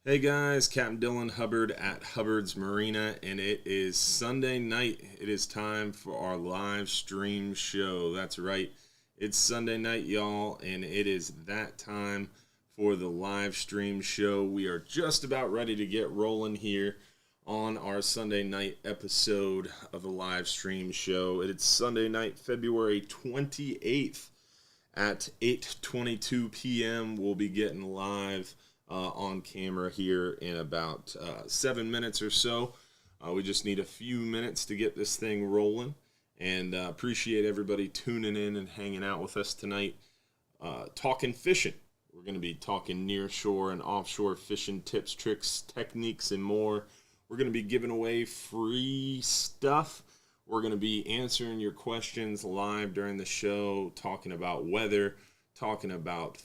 Hey guys, Captain Dylan Hubbard at Hubbard's Marina, and it is Sunday night. It is time for our live stream show. That's right, it's Sunday night, y'all, and it is that time for the live stream show. We are just about ready to get rolling here on our Sunday night episode of the live stream show. It's Sunday night, February 28th at 8:22 p.m. We'll be getting live on camera here in about 7 minutes or so. We just need a few minutes to get this thing rolling, and appreciate everybody tuning in and hanging out with us tonight. Talking fishing. We're going to be talking nearshore and offshore fishing tips, tricks, techniques, and more. We're going to be giving away free stuff. We're going to be answering your questions live during the show, talking about weather, talking about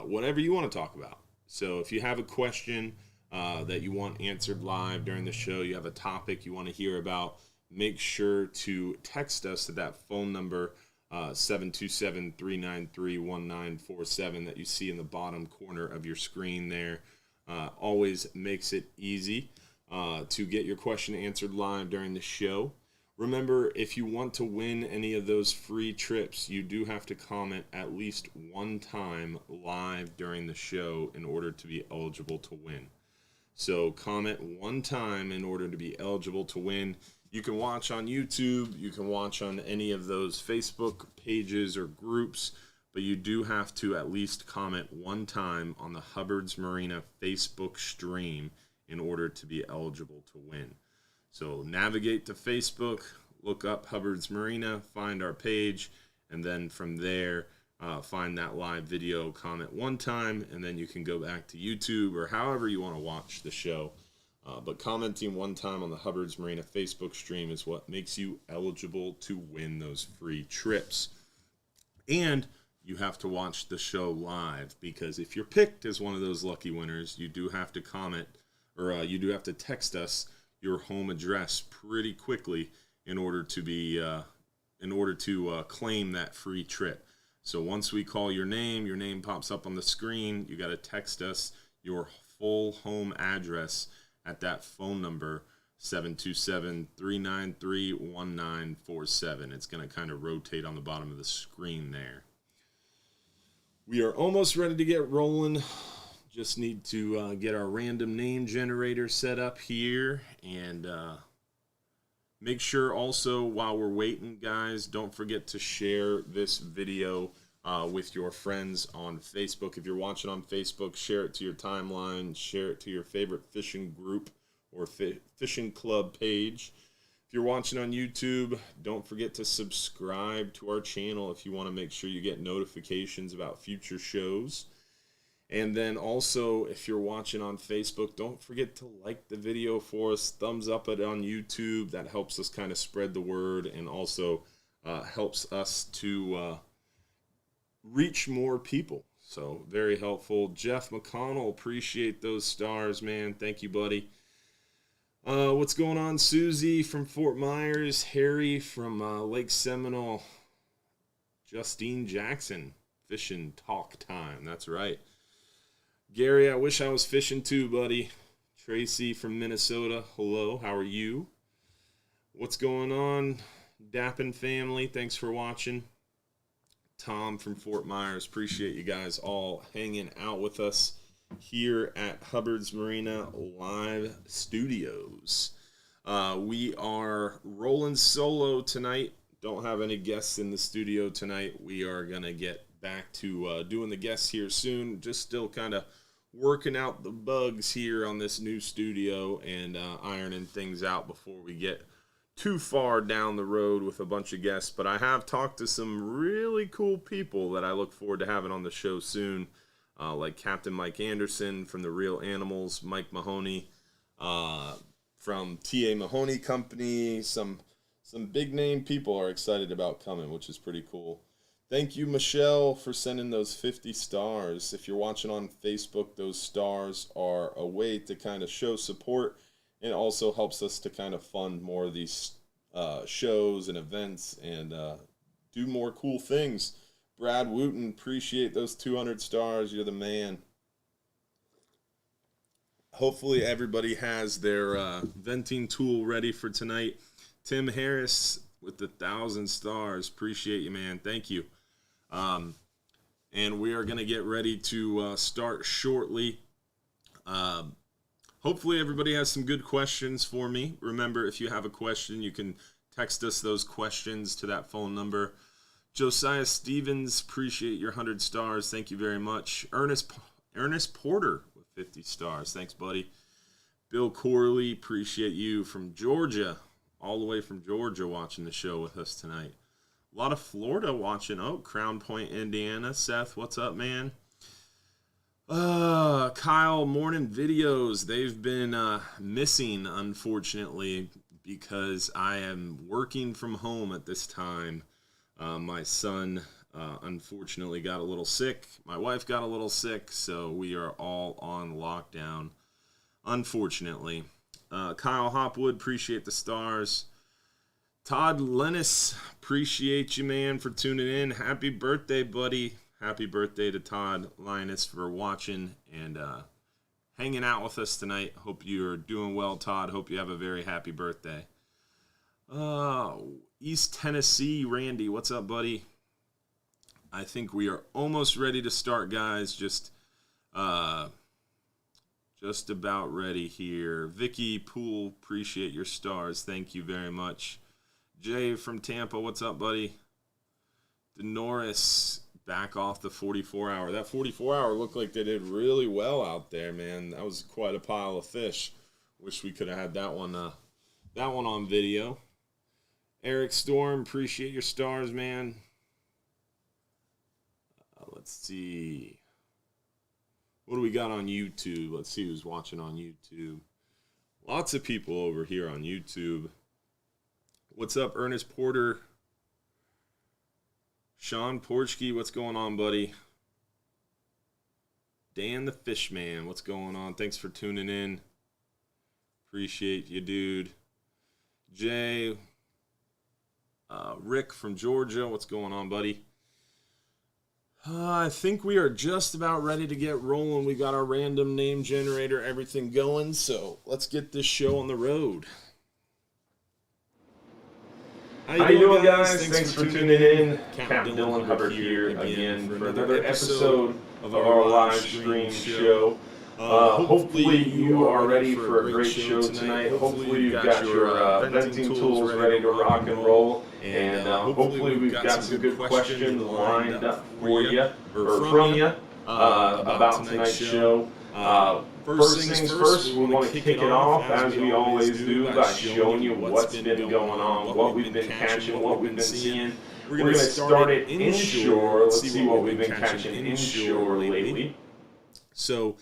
whatever you want to talk about. So if you have a question that you want answered live during the show, you have a topic you want to hear about, make sure to text us at that phone number, 727-393-1947 that you see in the bottom corner of your screen there. Always makes it easy to get your question answered live during the show. Remember, if you want to win any of those free trips, you do have to comment at least one time live during the show in order to be eligible to win. So comment one time in order to be eligible to win. You can watch on YouTube, you can watch on any of those Facebook pages or groups, but you do have to at least comment one time on the Hubbard's Marina Facebook stream in order to be eligible to win. So navigate to Facebook, look up Hubbard's Marina, find our page, and then from there, find that live video, comment one time, and then you can go back to YouTube or however you want to watch the show. But commenting one time on the Hubbard's Marina Facebook stream is what makes you eligible to win those free trips. And you have to watch the show live, because if you're picked as one of those lucky winners, you do have to comment, or you do have to text us your home address pretty quickly in order to claim that free trip. So once we call your name pops up on the screen. You got to text us your full home address at that phone number, 727-393-1947. It's going to kind of rotate on the bottom of the screen there. We are almost ready to get rolling. Just need to get our random name generator set up here, and make sure also while we're waiting, guys, don't forget to share this video with your friends on Facebook. If you're watching on Facebook, share it to your timeline, share it to your favorite fishing group or fishing club page. If you're watching on YouTube, don't forget to subscribe to our channel if you want to make sure you get notifications about future shows. And then also, if you're watching on Facebook, don't forget to like the video for us. Thumbs up it on YouTube. That helps us kind of spread the word, and also helps us to reach more people. So very helpful. Jeff McConnell, appreciate those stars, man. Thank you, buddy. What's going on? Susie from Fort Myers. Harry from Lake Seminole. Justine Jackson. Fishing talk time. That's right. Gary, I wish I was fishing too, buddy. Tracy from Minnesota, hello, how are you? What's going on? Dappin family, thanks for watching. Tom from Fort Myers, appreciate you guys all hanging out with us here at Hubbard's Marina Live Studios. We are rolling solo tonight. Don't have any guests in the studio tonight. We are going to get back to doing the guests here soon. Just still kind of working out the bugs here on this new studio and ironing things out before we get too far down the road with a bunch of guests. But I have talked to some really cool people that I look forward to having on the show soon, like Captain Mike Anderson from The Real Animals, Mike Mahoney from T.A. Mahoney Company. Some big name people are excited about coming, which is pretty cool. Thank you, Michelle, for sending those 50 stars. If you're watching on Facebook, those stars are a way to kind of show support, and also helps us to kind of fund more of these shows and events and do more cool things. Brad Wooten, appreciate those 200 stars. You're the man. hopefully everybody has their venting tool ready for tonight. Tim Harris with the 1,000 stars. Appreciate you, man. Thank you. And we are going to get ready to start shortly. Hopefully everybody has some good questions for me. Remember, if you have a question, you can text us those questions to that phone number. Josiah Stevens, appreciate your 100 stars. Thank you very much. Ernest Porter with 50 stars. Thanks, buddy. Bill Corley, appreciate you from Georgia, all the way from Georgia watching the show with us tonight. A lot of Florida watching. Oh, Crown Point, Indiana. Seth, what's up, man? Kyle, morning videos. They've been missing, unfortunately, because I am working from home at this time. My son, unfortunately, got a little sick. My wife got a little sick, so we are all on lockdown, unfortunately. Kyle Hopwood, appreciate the stars. Todd Lennis, appreciate you, man, for tuning in. Happy birthday, buddy. Happy birthday to Todd Linus for watching and hanging out with us tonight. Hope you're doing well, Todd. Hope you have a very happy birthday. East Tennessee, Randy, what's up, buddy? I think we are almost ready to start, guys. Just about ready here. Vicky Poole, appreciate your stars. Thank you very much. Jay from Tampa, what's up, buddy? Denoris, back off the 44-hour. That 44-hour looked like they did really well out there, man. That was quite a pile of fish. Wish we could have had that one on video. Eric Storm, appreciate your stars, man. Let's see. What do we got on YouTube? Let's see who's watching on YouTube. Lots of people over here on YouTube. What's up, Ernest Porter? Sean Porchke, what's going on, buddy? Dan the Fishman, what's going on? Thanks for tuning in. Appreciate you, dude. Jay, Rick from Georgia, what's going on, buddy? I think we are just about ready to get rolling. We got our random name generator, everything going, so let's get this show on the road. How you doing, guys? Thanks for tuning in. Captain Dylan Hubbard here again for another episode of our live stream show. Hopefully you are ready for a great show tonight. Hopefully you've got your venting tools ready to rock and roll. And hopefully we've got some good questions lined up for you, or from you, about tonight's show. First things first, we want to kick it off, as we always do, by showing you what's been going on, what we've been catching, what we've been seeing. We're going to start it inshore. Let's see what we've been catching inshore lately. So,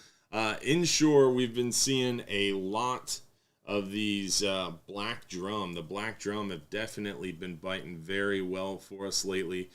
inshore, we've been seeing a lot of these black drum. The black drum have definitely been biting very well for us lately.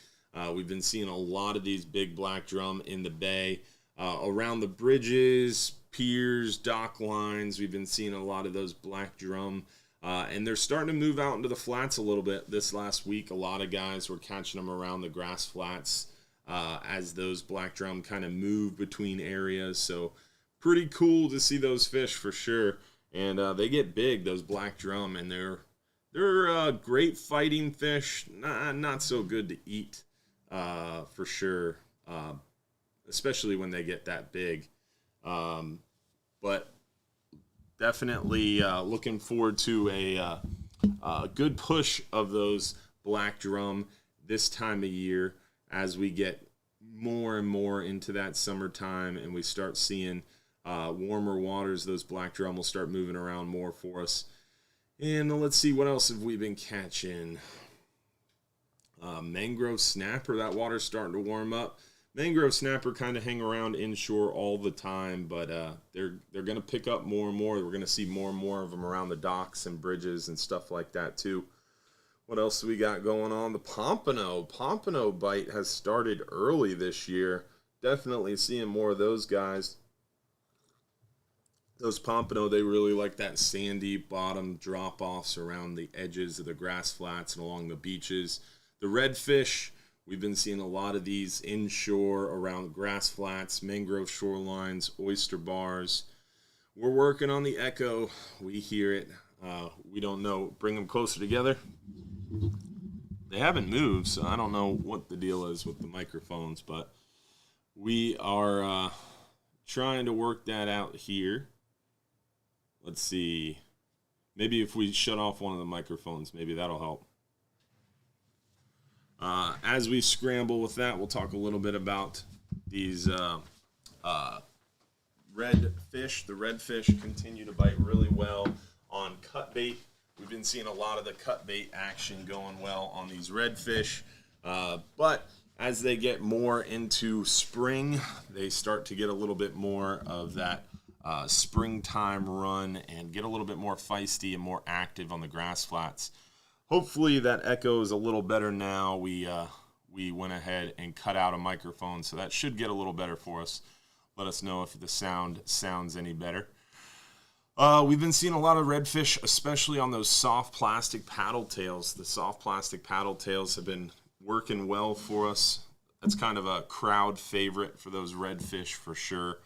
We've been seeing a lot of these big black drum in the bay. Around the bridges, piers, dock lines, we've been seeing a lot of those black drum. And they're starting to move out into the flats a little bit this last week. A lot of guys were catching them around the grass flats as those black drum kind of move between areas. So pretty cool to see those fish for sure. And they get big, those black drum, and they're great fighting fish. Not so good to eat for sure, especially when they get that big. But definitely looking forward to a good push of those black drum this time of year as we get more and more into that summertime and we start seeing warmer waters. Those black drum will start moving around more for us. And let's see, what else have we been catching? Mangrove snapper, that water's starting to warm up. Mangrove snapper kind of hang around inshore all the time, but they're going to pick up more and more. We're going to see more and more of them around the docks and bridges and stuff like that too. What else do we got going on? The pompano bite has started early this year. Definitely seeing more of those guys. Those pompano, they really like that sandy bottom drop-offs around the edges of the grass flats and along the beaches. The redfish, we've been seeing a lot of these inshore around grass flats, mangrove shorelines, oyster bars. We're working on the echo. We hear it. We don't know. Bring them closer together. They haven't moved, so I don't know what the deal is with the microphones, but we are trying to work that out here. Let's see. Maybe if we shut off one of the microphones, maybe that'll help. As we scramble with that, we'll talk a little bit about these red fish. The red fish continue to bite really well on cut bait. We've been seeing a lot of the cut bait action going well on these red fish. But as they get more into spring, they start to get a little bit more of that springtime run and get a little bit more feisty and more active on the grass flats. Hopefully that echo is a little better now. We went ahead and cut out a microphone, so that should get a little better for us. Let us know if the sound sounds any better. We've been seeing a lot of redfish, especially on those soft plastic paddle tails. The soft plastic paddle tails have been working well for us. That's kind of a crowd favorite for those redfish for sure.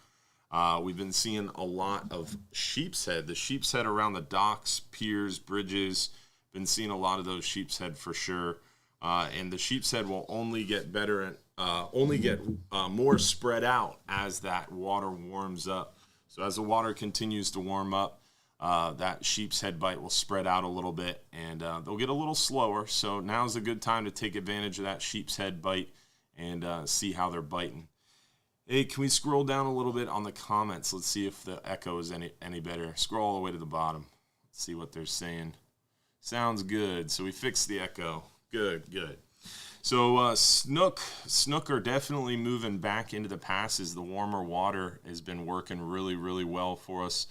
We've been seeing a lot of sheep's head. The sheep's head around the docks, piers, bridges. Been seeing a lot of those sheep's head for sure. And the sheep's head will only get better and only get more spread out as that water warms up. So as the water continues to warm up, that sheep's head bite will spread out a little bit, and they'll get a little slower. So now's a good time to take advantage of that sheep's head bite and see how they're biting. Hey, can we scroll down a little bit on the comments? Let's see if the echo is any better. Scroll all the way to the bottom. Let's see what they're saying. Sounds good. So we fixed the echo. Good. So snook are definitely moving back into the passes. The warmer water has been working really, really well for us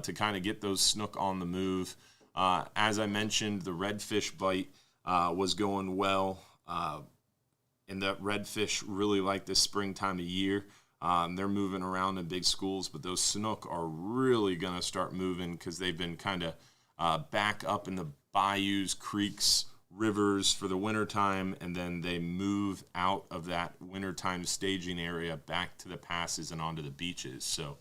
to kind of get those snook on the move. As I mentioned, the redfish bite was going well, and the redfish really like this springtime of year. They're moving around in big schools, but those snook are really going to start moving because they've been kind of back up in the bayous, creeks, rivers for the wintertime, and then they move out of that wintertime staging area back to the passes and onto the beaches. So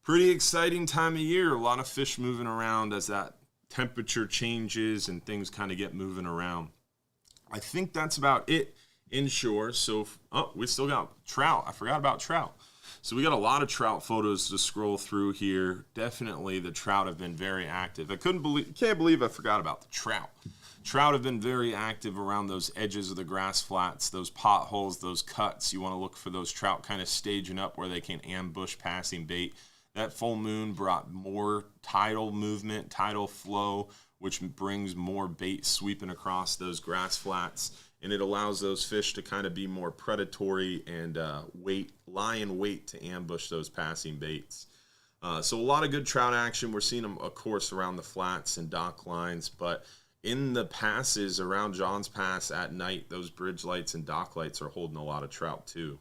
pretty exciting time of year. A lot of fish moving around as that temperature changes and things kind of get moving around. I think that's about it inshore. So, we still got trout. I forgot about trout. So we got a lot of trout photos to scroll through here. Definitely the trout have been very active. Can't believe I forgot about the trout. Trout have been very active around those edges of the grass flats, those potholes, those cuts. You want to look for those trout kind of staging up where they can ambush passing bait. That full moon brought more tidal movement, tidal flow, which brings more bait sweeping across those grass flats. And it allows those fish to kind of be more predatory and lie in wait to ambush those passing baits. So a lot of good trout action. We're seeing them, of course, around the flats and dock lines, but in the passes around John's Pass at night, those bridge lights and dock lights are holding a lot of trout too.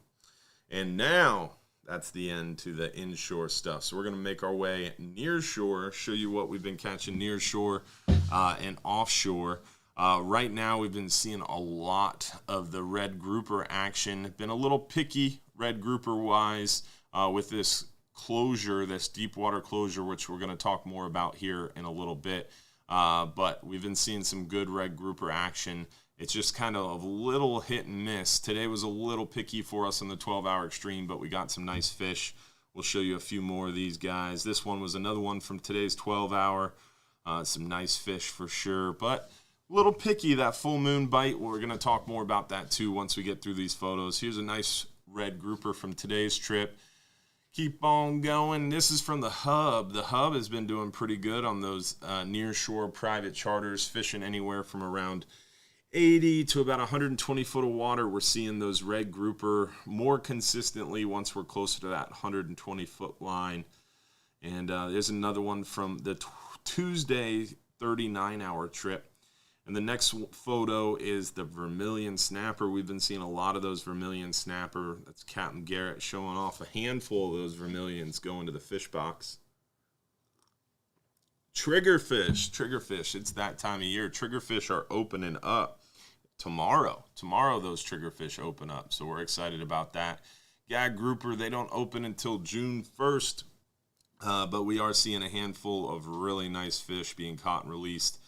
And now that's the end to the inshore stuff. So we're going to make our way near shore, show you what we've been catching near shore and offshore. Right now, we've been seeing a lot of the red grouper action. Been a little picky red grouper wise with this closure, this deep water closure, which we're going to talk more about here in a little bit. But we've been seeing some good red grouper action. It's just kind of a little hit and miss. Today was a little picky for us in the 12-hour extreme, but we got some nice fish. We'll show you a few more of these guys. This one was another one from today's 12-hour. Some nice fish for sure, but a little picky, that full moon bite. We're going to talk more about that too once we get through these photos. Here's a nice red grouper from today's trip. Keep on going. This is from the Hub. The Hub has been doing pretty good on those near shore private charters, fishing anywhere from around 80 to about 120 foot of water. We're seeing those red grouper more consistently once we're closer to that 120 foot line. And there's another one from the Tuesday 39-hour trip. And the next photo is the vermilion snapper. We've been seeing a lot of those vermilion snapper. That's Captain Garrett showing off a handful of those vermilions going to the fish box. Triggerfish. It's that time of year. Triggerfish are opening up tomorrow. Tomorrow those triggerfish open up. So we're excited about that. Gag grouper, they don't open until June 1st. But we are seeing a handful of really nice fish being caught and released.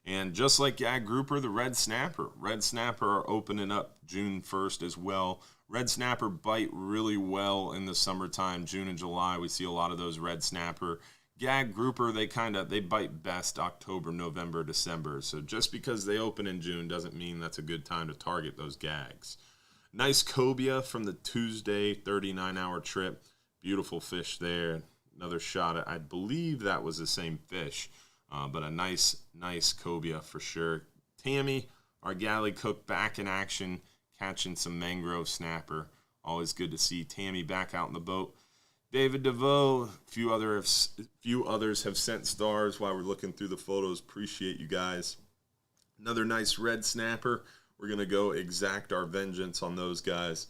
And just like gag grouper, the red snapper are opening up June 1st as well. Red snapper bite really well in the summertime, June and July. We see a lot of those red snapper. Gag grouper, they bite best October, November, December. So just because they open in June doesn't mean that's a good time to target those gags. Nice cobia from the Tuesday 39-hour trip. Beautiful fish there. Another shot at, I believe that was the same fish. But a nice cobia for sure. Tammy, our galley cook, back in action, catching some mangrove snapper. Always good to see Tammy back out in the boat. David DeVoe, few others have sent stars while we're looking through the photos. Appreciate you guys. Another nice red snapper. We're going to go exact our vengeance on those guys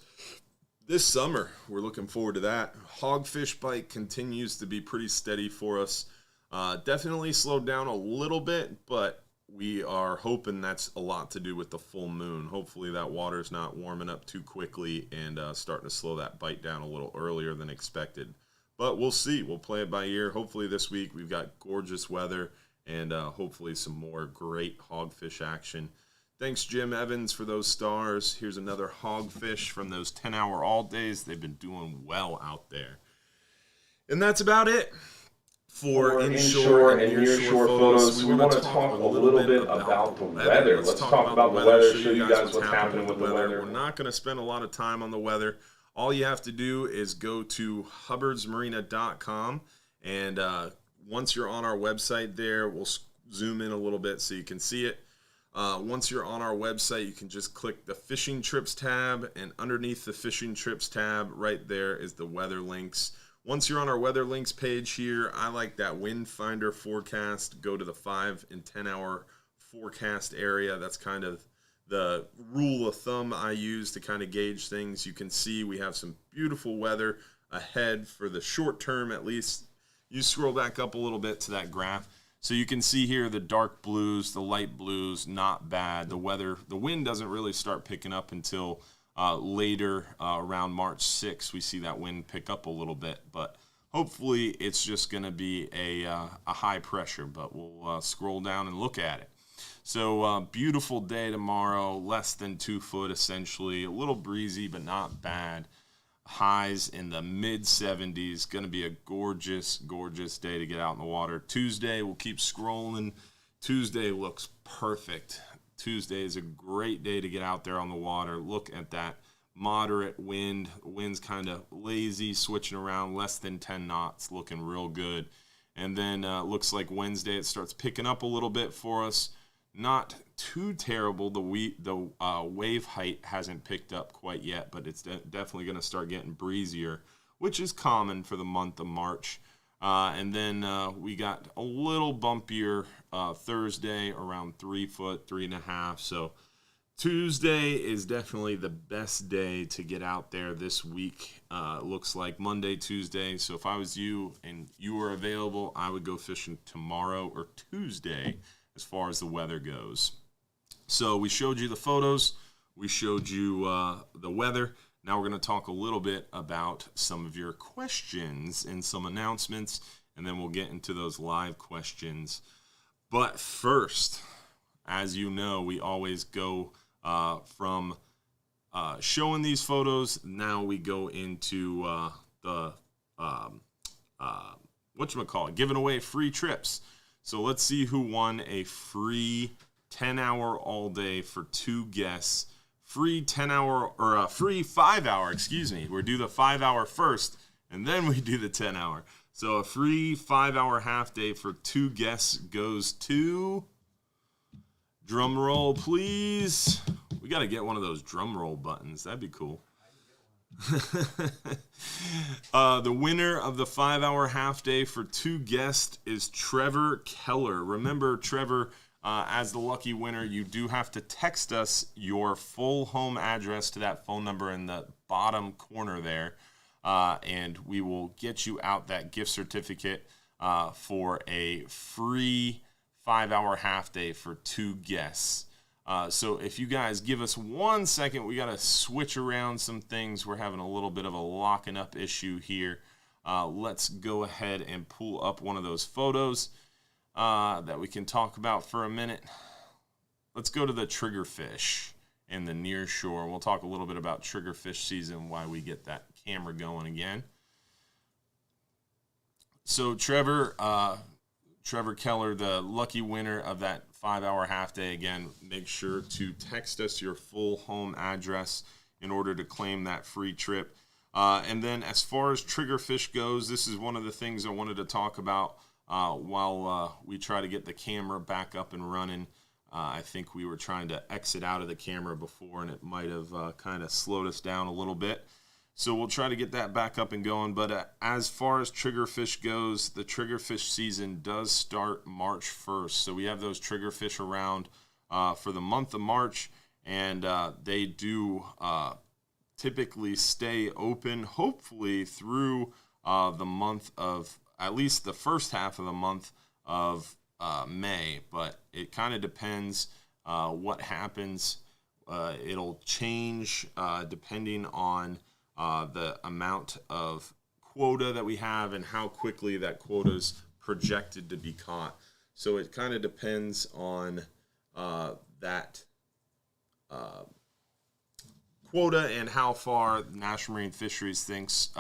this summer. We're looking forward to that. Hogfish bite continues to be pretty steady for us. Definitely slowed down a little bit, but we are hoping that's a lot to do with the full moon. Hopefully that water's not warming up too quickly and starting to slow that bite down a little earlier than expected. But we'll see. We'll play it by ear. Hopefully this week we've got gorgeous weather and hopefully some more great hogfish action. Thanks, Jim Evans, for those stars. Here's another hogfish from those 10-hour all days. They've been doing well out there. And that's about it. For inshore and nearshore photos, we want to talk a little bit about the weather. Let's talk about the weather, show you guys what's happening with the weather. We're not going to spend a lot of time on the weather. All you have to do is go to hubbardsmarina.com, and once you're on our website there, we'll zoom in a little bit so you can see it. Once you're on our website, you can just click the Fishing Trips tab, and underneath the Fishing Trips tab, right there is the weather links. Once you're on our weather links page here, I like that wind finder forecast. Go to the 5 and 10 hour forecast area. That's kind of the rule of thumb I use to kind of gauge things. You can see we have some beautiful weather ahead for the short term at least. You scroll back up a little bit to that graph. So you can see here the dark blues, the light blues, not bad. The wind doesn't really start picking up until later around March 6th. We see that wind pick up a little bit, but hopefully it's just going to be a high pressure, but we'll scroll down and look at it. So beautiful day tomorrow, less than 2 foot essentially, a little breezy but not bad. Highs in the mid 70s. Going to be a gorgeous day to get out in the water. Tuesday, we'll keep scrolling. Tuesday looks perfect. Tuesday is a great day to get out there on the water. Look at that moderate wind. The wind's kind of lazy, switching around, less than 10 knots, looking real good. And then looks like Wednesday it starts picking up a little bit for us. Not too terrible. The wave height hasn't picked up quite yet, but it's definitely going to start getting breezier, which is common for the month of March. And then we got a little bumpier Thursday, around 3 foot, 3.5. So Tuesday is definitely the best day to get out there this week. Looks like Monday, Tuesday. So if I was you and you were available, I would go fishing tomorrow or Tuesday as far as the weather goes. So we showed you the photos. We showed you the weather. Now we're going to talk a little bit about some of your questions and some announcements, and then we'll get into those live questions. But first, as you know, we always go from showing these photos. Now we go into the giving away free trips. So let's see who won a free 10-hour all day for 2 guests. Free 10-hour or a free 5-hour, excuse me. We do the 5-hour first, and then we do the 10-hour. So a free 5-hour half day for 2 guests goes to, drum roll please. We got to get one of those drum roll buttons. That'd be cool. The winner of the 5-hour half day for 2 guests is Trevor Keller. Remember, Trevor, as the lucky winner, you do have to text us your full home address to that phone number in the bottom corner there, and we will get you out that gift certificate for a free 5-hour half day for 2 guests. So if you guys give us 1 second, we got to switch around some things. We're having a little bit of a locking up issue here. let's go ahead and pull up one of those photos that we can talk about for a minute. Let's go to the triggerfish in the near shore. We'll talk a little bit about triggerfish season, why we get that camera going again. So Trevor Keller, the lucky winner of that 5-hour half day. Again, make sure to text us your full home address in order to claim that free trip. And then as far as triggerfish goes, this is one of the things I wanted to talk about while we try to get the camera back up and running. I think we were trying to exit out of the camera before, and it might have kind of slowed us down a little bit. So we'll try to get that back up and going. But as far as triggerfish goes, the triggerfish season does start March 1st. So we have those triggerfish around for the month of March, and they do typically stay open, hopefully through the month of, at least the first half of the month of May, but it kind of depends what happens. It'll change depending on the amount of quota that we have and how quickly that quota is projected to be caught. So it kind of depends on that quota and how far National Marine Fisheries thinks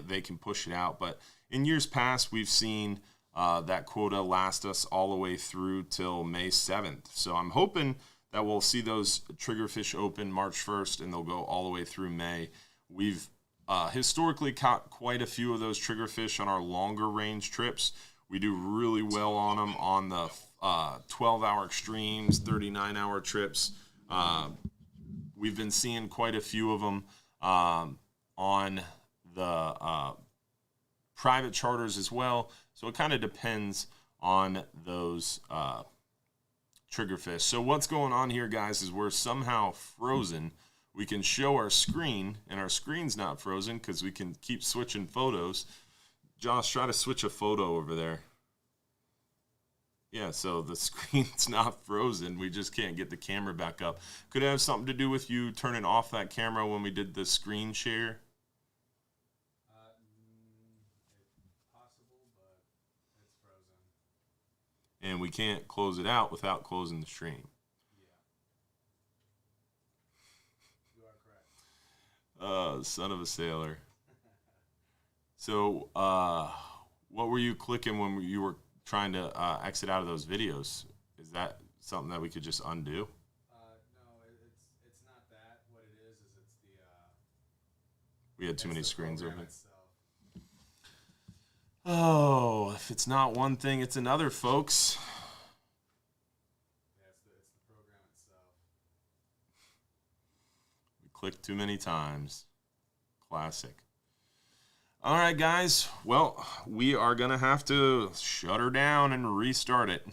they can push it out. But in years past, we've seen that quota last us all the way through till May 7th. So I'm hoping that we'll see those triggerfish open March 1st, and they'll go all the way through May. We've historically caught quite a few of those triggerfish on our longer range trips. We do really well on them on the 12-hour extremes, 39-hour trips. We've been seeing quite a few of them on the private charters as well. So it kind of depends on those triggerfish. So what's going on here, guys, is we're somehow frozen. We can show our screen, and our screen's not frozen because we can keep switching photos. Josh, try to switch a photo over there. Yeah, so the screen's not frozen. We just can't get the camera back up. Could it have something to do with you turning off that camera when we did the screen share? And we can't close it out without closing the stream. Yeah. You are correct. Son of a sailor. So, what were you clicking when you were trying to exit out of those videos? Is that something that we could just undo? No, it's not that. What it is it's the... we had too many screens open. Itself. Oh, if it's not one thing, it's another, folks. Yeah, it's the program itself. We clicked too many times. Classic. All right, guys. Well, we are going to have to shut her down and restart it.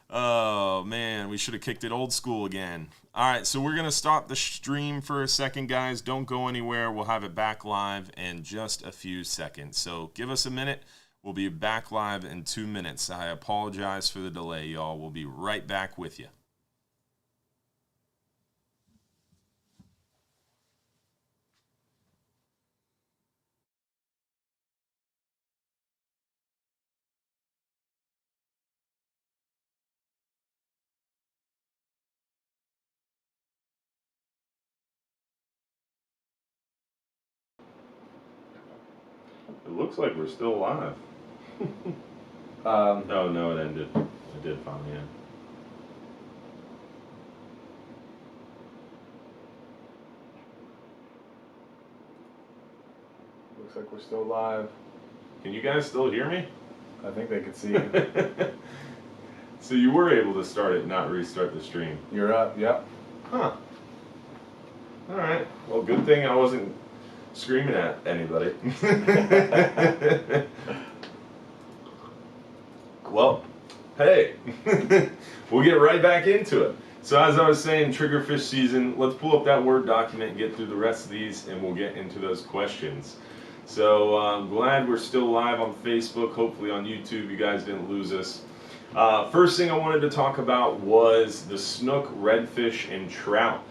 Oh, man, we should have kicked it old school again. All right, so we're going to stop the stream for a second, guys. Don't go anywhere. We'll have it back live in just a few seconds. So give us a minute. We'll be back live in 2 minutes. I apologize for the delay, y'all. We'll be right back with you. It looks like we're still live. Oh, no, it ended. It did finally end. Looks like we're still live. Can you guys still hear me? I think they could see you. So you were able to start it, not restart the stream. You're up, yep. Huh. All right. Well, good thing I wasn't screaming at anybody. Well, hey, we'll get right back into it. So as I was saying, triggerfish season, let's pull up that Word document and get through the rest of these, and we'll get into those questions. So I'm glad we're still live on Facebook. Hopefully on YouTube you guys didn't lose us. First thing I wanted to talk about was the snook, redfish, and trout.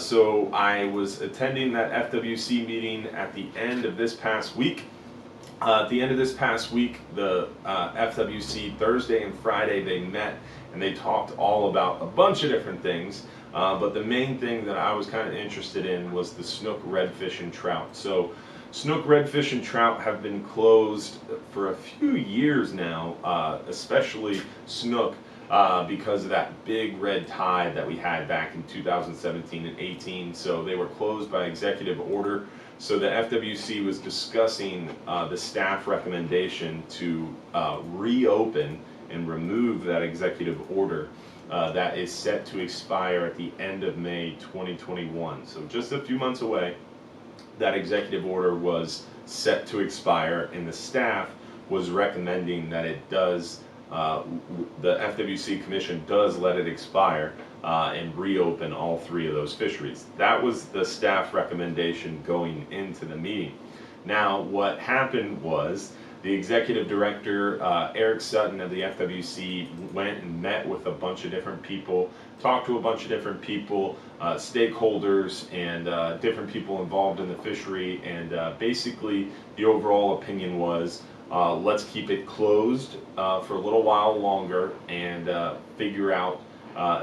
So I was attending that FWC meeting at the end of this past week, At the end of this past week, the FWC Thursday and Friday, they met and they talked all about a bunch of different things. But the main thing that I was kind of interested in was the snook, redfish, and trout. So snook, redfish, and trout have been closed for a few years now, especially snook, because of that big red tide that we had back in 2017 and 18. So they were closed by executive order. So the FWC was discussing the staff recommendation to reopen and remove that executive order that is set to expire at the end of May 2021. So just a few months away, that executive order was set to expire, and the staff was recommending that it does, the FWC Commission does let it expire and reopen all 3 of those fisheries. That was the staff recommendation going into the meeting. Now, what happened was the executive director, Eric Sutton of the FWC, went and met with a bunch of different people, talked to a bunch of different people, stakeholders, and different people involved in the fishery, and basically the overall opinion was, let's keep it closed for a little while longer and figure out,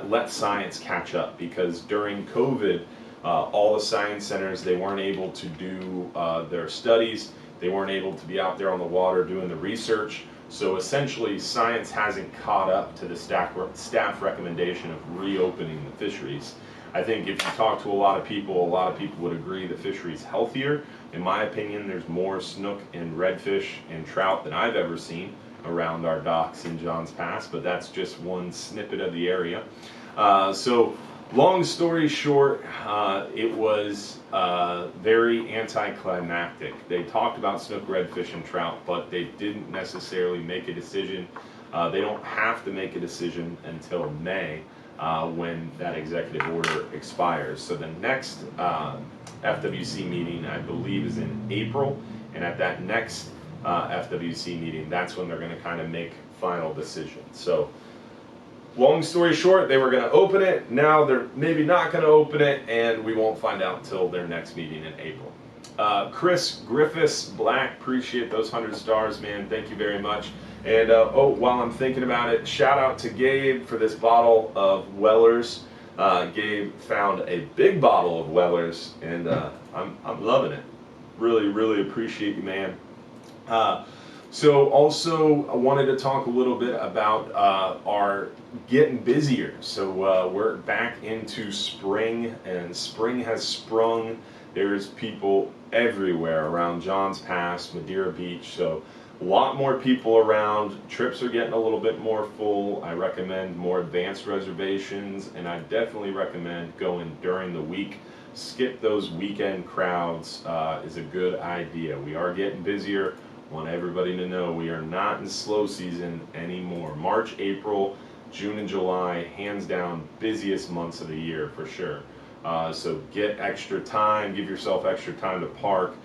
let science catch up, because during COVID, all the science centers, they weren't able to do their studies. They weren't able to be out there on the water doing the research. So essentially, science hasn't caught up to the staff recommendation of reopening the fisheries. I think if you talk to a lot of people would agree the fishery's healthier. In my opinion, there's more snook and redfish and trout than I've ever seen around our docks in Johns Pass, but that's just one snippet of the area. So long story short, it was very anticlimactic. They talked about snook, redfish, and trout, but they didn't necessarily make a decision. They don't have to make a decision until May when that executive order expires. So the next FWC meeting, I believe, is in April, and at that next FWC meeting, that's when they're going to kind of make final decisions. So long story short, they were going to open it. Now they're maybe not going to open it, and we won't find out until their next meeting in April. Chris Griffiths Black, appreciate those 100 stars, man. Thank you very much. And oh, while I'm thinking about it, shout out to Gabe for this bottle of Weller's. Gabe found a big bottle of Weller's, and I'm loving it. Really, really appreciate you, man. So also I wanted to talk a little bit about our getting busier. So we're back into spring, and spring has sprung. There's people everywhere around Johns Pass, Madeira Beach. So a lot more people around. Trips are getting a little bit more full. I recommend more advanced reservations, and I definitely recommend going during the week. Skip those weekend crowds is a good idea. We are getting busier. Want everybody to know we are not in slow season anymore. March, April, June, and July, hands down, busiest months of the year for sure. So get extra time, give yourself extra time to park,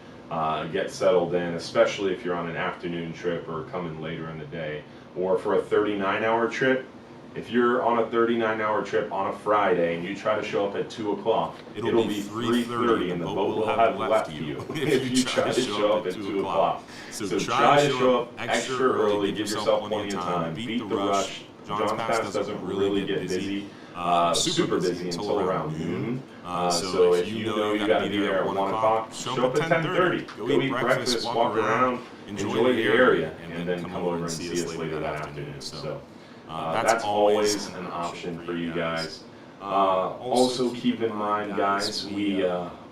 get settled in, especially if you're on an afternoon trip or coming later in the day. Or for a 39-hour trip, if you're on a 39-hour trip on a Friday and you try to show up at 2 o'clock, it'll be 3:30 and the boat will have left you if you try to show up at 2 o'clock. So try to show up extra early, give yourself plenty of time, beat the rush. Johns Pass doesn't really get busy, super busy until around noon. So if you know you gotta be there at 1 o'clock, show up at 10:30. Go eat breakfast, walk around, enjoy the area, and then come over and see us later that afternoon. So that's always an option for you guys. Also keep in mind, guys, we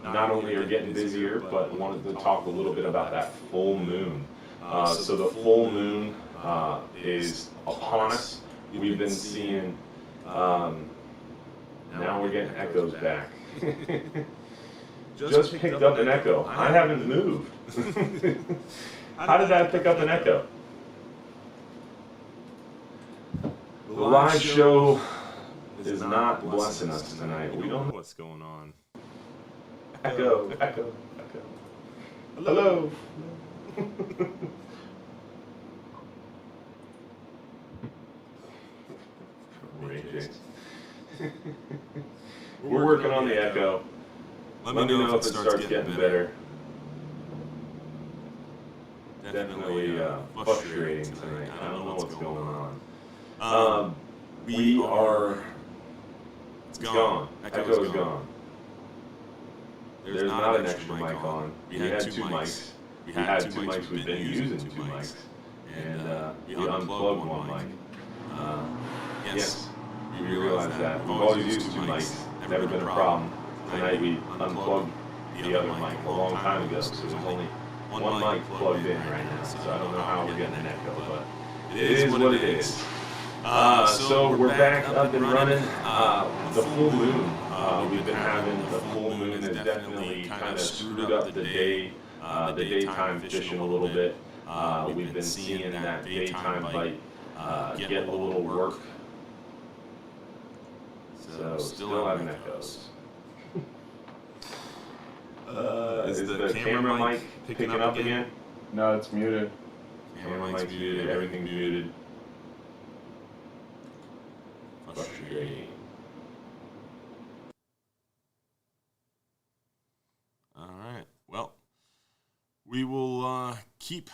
not only are getting busier, but wanted to talk a little bit about that full moon. So the full moon is upon us. We've been seeing, now we're getting echoes back. Just picked up an echo. I haven't moved. How did I pick up an echo? The live show is not blessing us tonight. We don't know what's going on. Echo, echo, echo. Hello. We're working on the echo. Let me know if it starts getting better. definitely frustrating tonight. I don't know what's going on. We are. It's gone. Echo's gone. There's not an extra mic on. We had two mics. We had two mics. We've been using two mics. And we unplugged one mic. Yes, we realized that. We've always used two mics. Never been a problem. Tonight we unplugged the other mic a long time ago, so there's only one mic plugged in right now. So I don't know how we're getting an echo, but it is what it is. So we're back up and running. The full moon. We've been having the full moon has definitely kind of screwed up the day, the daytime fishing a little bit. We've been seeing that daytime bite get a little work. So still having echoes. Is the camera mic picking up again? No, it's muted. Camera mic's muted, everything's muted. Frustrating. Alright, well, we will keep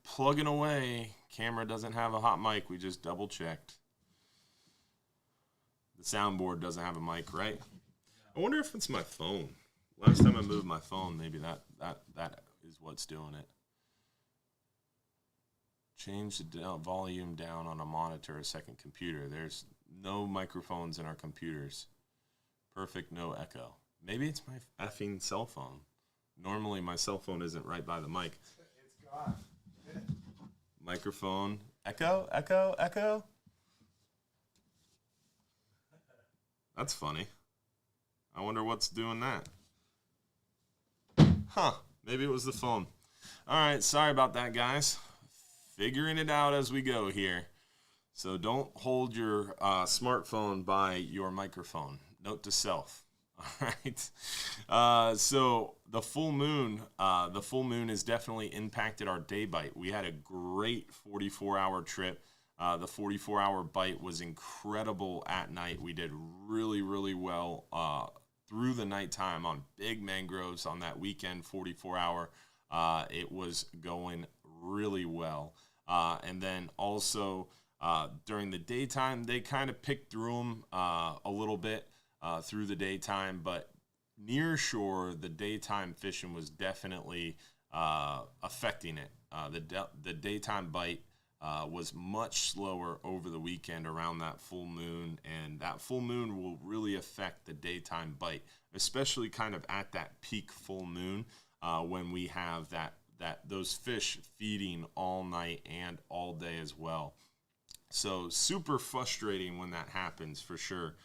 plugging away. Camera doesn't have a hot mic, we just double checked. The soundboard doesn't have a mic, right? I wonder if it's my phone. Last time I moved my phone, maybe that is what's doing it. Change the volume down on a monitor, a second computer. There's no microphones in our computers. Perfect, no echo. Maybe it's my effing cell phone. Normally my cell phone isn't right by the mic. It's gone. Microphone. Echo, echo, echo. That's funny. I wonder what's doing that. Huh. Maybe it was the phone. All right. Sorry about that, guys. Figuring it out as we go here. So don't hold your smartphone by your microphone. Note to self. All right. So the full moon has definitely impacted our day bite. We had a great 44-hour trip. The 44-hour bite was incredible at night. We did really, really well through the nighttime on big mangroves on that weekend 44-hour. It was going really well. And then also during the daytime, they kind of picked through them a little bit through the daytime. But near shore, the daytime fishing was definitely affecting it. The daytime bite was much slower over the weekend around that full moon, and that full moon will really affect the daytime bite, especially kind of at that peak full moon when we have those fish feeding all night and all day as well. So super frustrating when that happens for sure.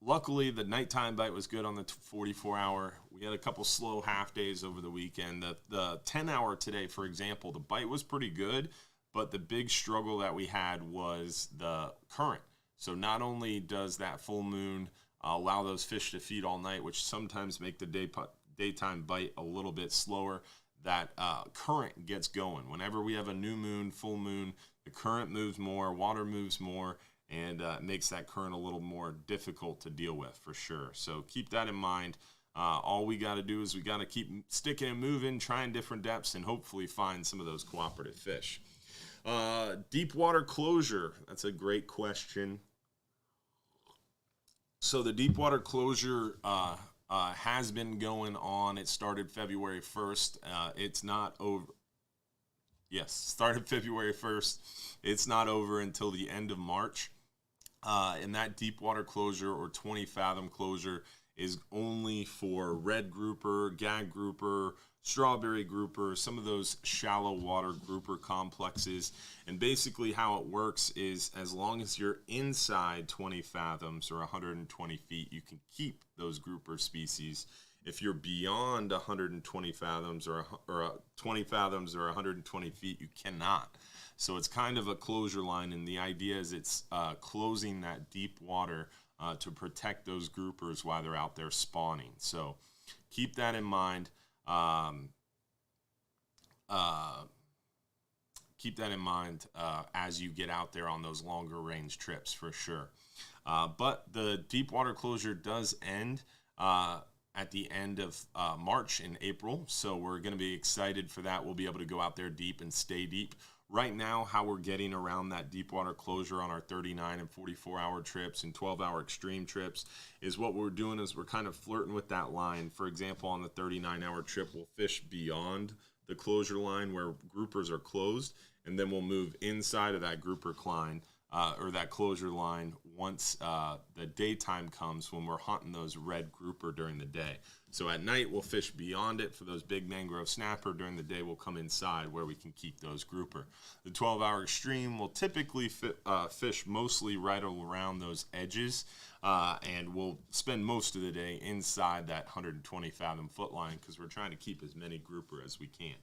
Luckily, the nighttime bite was good on the 44-hour. We had a couple slow half days over the weekend. The 10-hour today, for example, the bite was pretty good, but the big struggle that we had was the current. So not only does that full moon allow those fish to feed all night, which sometimes make the daytime bite a little bit slower, that current gets going. Whenever we have a new moon, full moon, the current moves more, water moves more, and makes that current a little more difficult to deal with for sure. So keep that in mind. All we got to do is we got to keep sticking and moving, trying different depths, and hopefully find some of those cooperative fish. Deep water closure, that's a great question. So the deep water closure has been going on. It started February 1st. It's not over. Yes, started February 1st. It's not over until the end of March. And that deep water closure or 20 fathom closure is only for red grouper, gag grouper, strawberry grouper, some of those shallow water grouper complexes. And basically how it works is as long as you're inside 20 fathoms or 120 feet, you can keep those grouper species. If you're beyond 120 fathoms or 20 fathoms or 120 feet, you cannot. So it's kind of a closure line, and the idea is it's closing that deep water to protect those groupers while they're out there spawning. So keep that in mind. Keep that in mind as you get out there on those longer range trips for sure. But the deep water closure does end at the end of March and April. So we're going to be excited for that. We'll be able to go out there deep and stay deep. Right now, how we're getting around that deep water closure on our 39 and 44-hour trips and 12-hour extreme trips is what we're doing is we're kind of flirting with that line. For example, on the 39-hour trip, we'll fish beyond the closure line where groupers are closed, and then we'll move inside of that grouper line or that closure line once the daytime comes when we're hunting those red grouper during the day. So at night, we'll fish beyond it for those big mangrove snapper. During the day, we'll come inside where we can keep those grouper. The 12-hour extreme will typically fish mostly right around those edges, and we'll spend most of the day inside that 120-fathom foot line because we're trying to keep as many grouper as we can.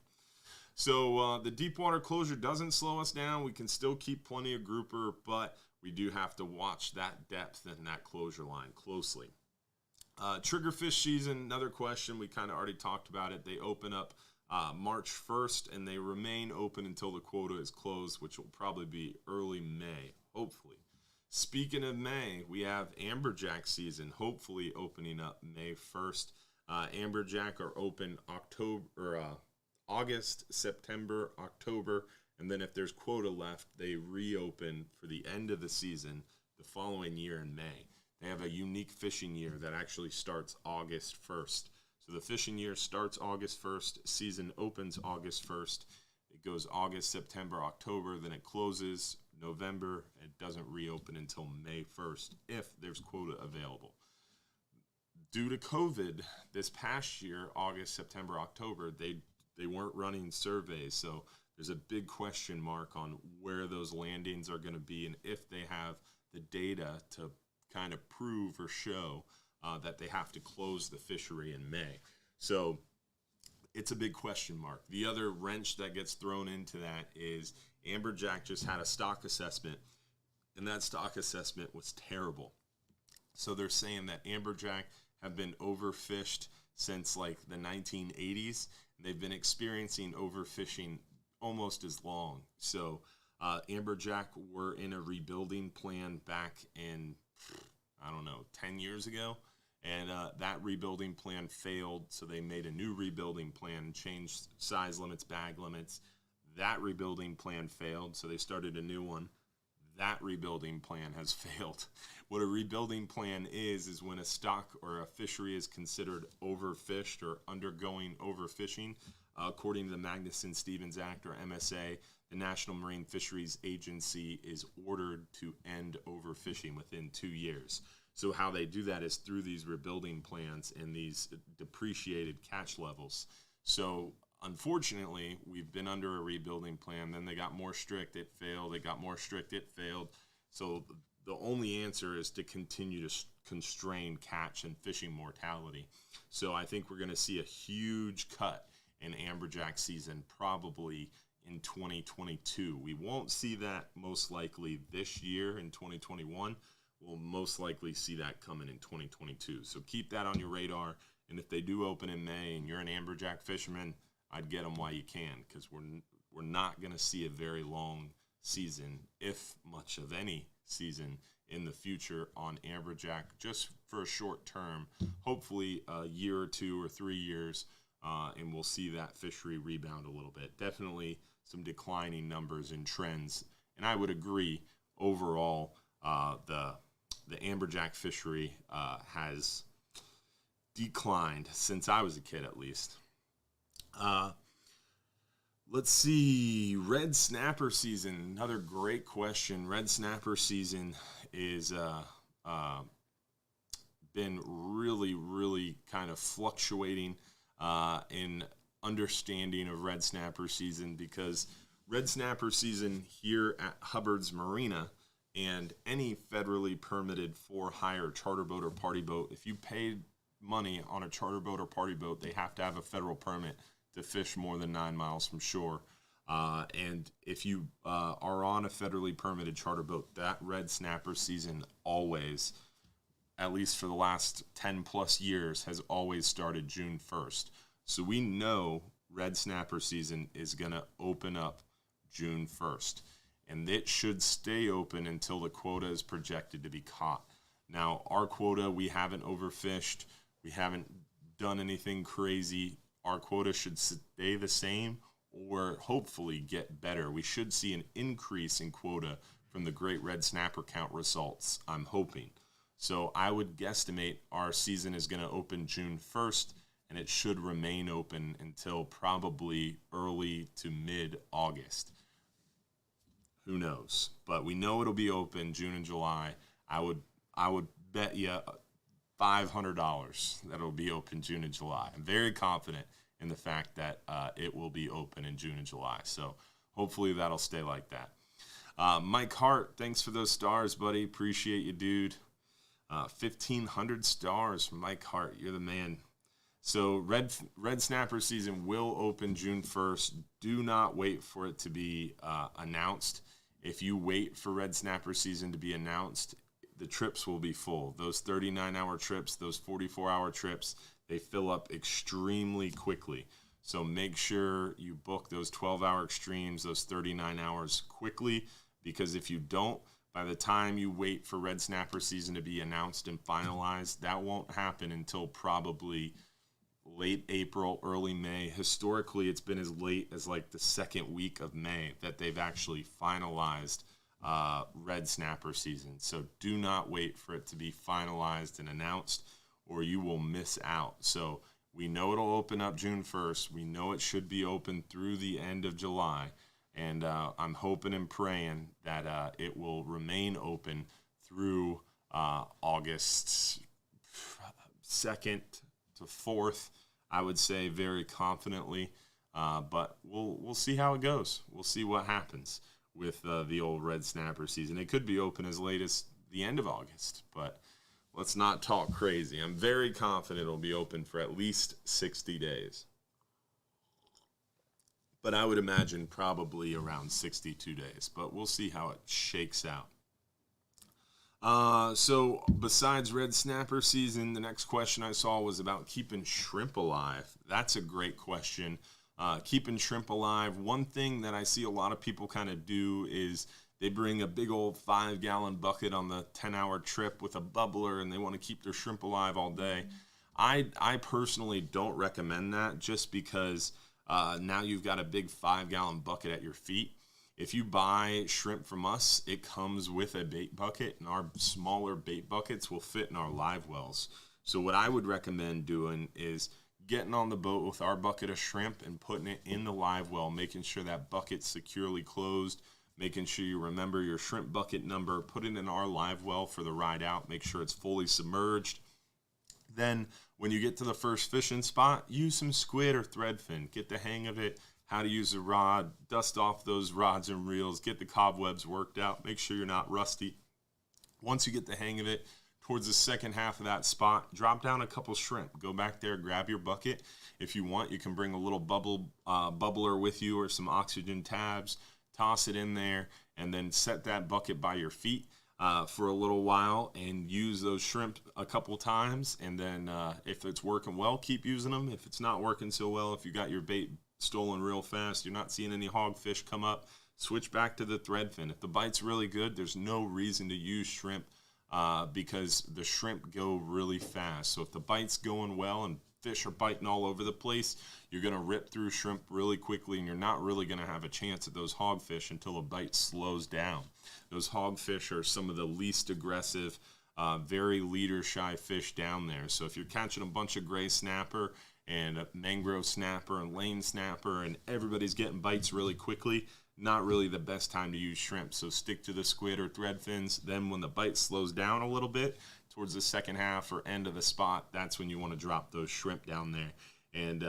So the deep water closure doesn't slow us down. We can still keep plenty of grouper, but we do have to watch that depth and that closure line closely. Triggerfish season, another question. We kind of already talked about it. They open up March 1st, and they remain open until the quota is closed, which will probably be early May, hopefully. Speaking of May, we have amberjack season, hopefully opening up May 1st. Amberjack are open August, September, October, and then if there's quota left, they reopen for the end of the season the following year in May. They have a unique fishing year that actually starts August 1st. So the fishing year starts August 1st, season opens August 1st. It goes August, September, October, then it closes November. It doesn't reopen until May 1st if there's quota available. Due to COVID, this past year, August, September, October, they weren't running surveys, so there's a big question mark on where those landings are going to be and if they have the data to kind of prove or show that they have to close the fishery in May. So it's a big question mark. The other wrench that gets thrown into that is amberjack just had a stock assessment, and that stock assessment was terrible. So they're saying that amberjack have been overfished since like the 1980s. They've been experiencing overfishing almost as long. So amberjack were in a rebuilding plan back in, 10 years ago. And that rebuilding plan failed, so they made a new rebuilding plan, changed size limits, bag limits. That rebuilding plan failed, so they started a new one. That rebuilding plan has failed. What a rebuilding plan is when a stock or a fishery is considered overfished or undergoing overfishing. According to the Magnuson-Stevens Act, or MSA, the National Marine Fisheries Agency is ordered to end overfishing within 2 years. So how they do that is through these rebuilding plans and these depreciated catch levels. So unfortunately, we've been under a rebuilding plan. Then they got more strict, it failed. They got more strict, it failed. So the only answer is to continue to constrain catch and fishing mortality. So I think we're going to see a huge cut in amberjack season probably in 2022. We won't see that most likely this year in 2021. We'll most likely see that coming in 2022. So keep that on your radar. And if they do open in May and you're an amberjack fisherman, I'd get them while you can, because we're not going to see a very long season, if much of any season, in the future on amberjack, just for a short term, hopefully a year or 2 or 3 years, and we'll see that fishery rebound a little bit. Definitely some declining numbers and trends. And I would agree, overall, the amberjack fishery has declined since I was a kid, at least. Let's see, red snapper season, another great question. Red snapper season is been really, really kind of fluctuating in understanding of red snapper season, because red snapper season here at Hubbard's Marina and any federally permitted for-hire charter boat or party boat, if you paid money on a charter boat or party boat, they have to have a federal permit to fish more than 9 miles from shore. And if you are on a federally permitted charter boat, that red snapper season always, at least for the last 10 plus years, has always started June 1st. So we know red snapper season is going to open up June 1st. And it should stay open until the quota is projected to be caught. Now, our quota, we haven't overfished. We haven't done anything crazy. Our quota should stay the same or hopefully get better. We should see an increase in quota from the great red snapper count results, I'm hoping. So I would guesstimate our season is going to open June 1st, and it should remain open until probably early to mid-August. Who knows? But we know it'll be open June and July. I would bet you $500 that it'll be open June and July. I'm very confident in the fact that it will be open in June and July. So hopefully that'll stay like that. Mike Hart, thanks for those stars, buddy. Appreciate you, dude. 1,500 stars from Mike Hart. You're the man. So red snapper season will open June 1st. Do not wait for it to be announced. If you wait for red snapper season to be announced, the trips will be full. Those 39-hour trips, those 44-hour trips, they fill up extremely quickly. So make sure you book those 12-hour extremes, those 39 hours quickly, because if you don't, by the time you wait for red snapper season to be announced and finalized, that won't happen until probably late April, early May. Historically, it's been as late as like the second week of May that they've actually finalized red snapper season. So do not wait for it to be finalized and announced, or you will miss out. So we know it'll open up June 1st. We know it should be open through the end of July. And I'm hoping and praying that it will remain open through August 2nd to 4th, I would say very confidently. But we'll see how it goes. We'll see what happens with the old red snapper season. It could be open as late as the end of August, but let's not talk crazy. I'm very confident it'll be open for at least 60 days. But I would imagine probably around 62 days. But we'll see how it shakes out. So besides red snapper season, the next question I saw was about keeping shrimp alive. That's a great question. Keeping shrimp alive. One thing that I see a lot of people kind of do is they bring a big old 5-gallon bucket on the 10-hour trip with a bubbler, and they want to keep their shrimp alive all day. I personally don't recommend that, just because now you've got a big 5-gallon bucket at your feet. If you buy shrimp from us, it comes with a bait bucket, and our smaller bait buckets will fit in our live wells. So what I would recommend doing is getting on the boat with our bucket of shrimp and putting it in the live well, making sure that bucket's securely closed, making sure you remember your shrimp bucket number, put it in our live well for the ride out, make sure it's fully submerged. Then when you get to the first fishing spot, use some squid or threadfin. Get the hang of it, how to use a rod, dust off those rods and reels, get the cobwebs worked out, make sure you're not rusty. Once you get the hang of it, towards the second half of that spot, drop down a couple shrimp. Go back there, grab your bucket. If you want, you can bring a little bubbler with you or some oxygen tabs, toss it in there, and then set that bucket by your feet for a little while and use those shrimp a couple times. And then if it's working well, keep using them. If it's not working so well, if you got your bait stolen real fast, you're not seeing any hogfish come up, switch back to the threadfin. If the bite's really good, there's no reason to use shrimp because the shrimp go really fast. So if the bite's going well and fish are biting all over the place, you're going to rip through shrimp really quickly, and you're not really going to have a chance at those hogfish until a bite slows down. Those hogfish are some of the least aggressive, very leader-shy fish down there. So if you're catching a bunch of gray snapper and a mangrove snapper and lane snapper and everybody's getting bites really quickly, not really the best time to use shrimp. So stick to the squid or threadfins. Then when the bite slows down a little bit towards the second half or end of the spot, that's when you want to drop those shrimp down there. And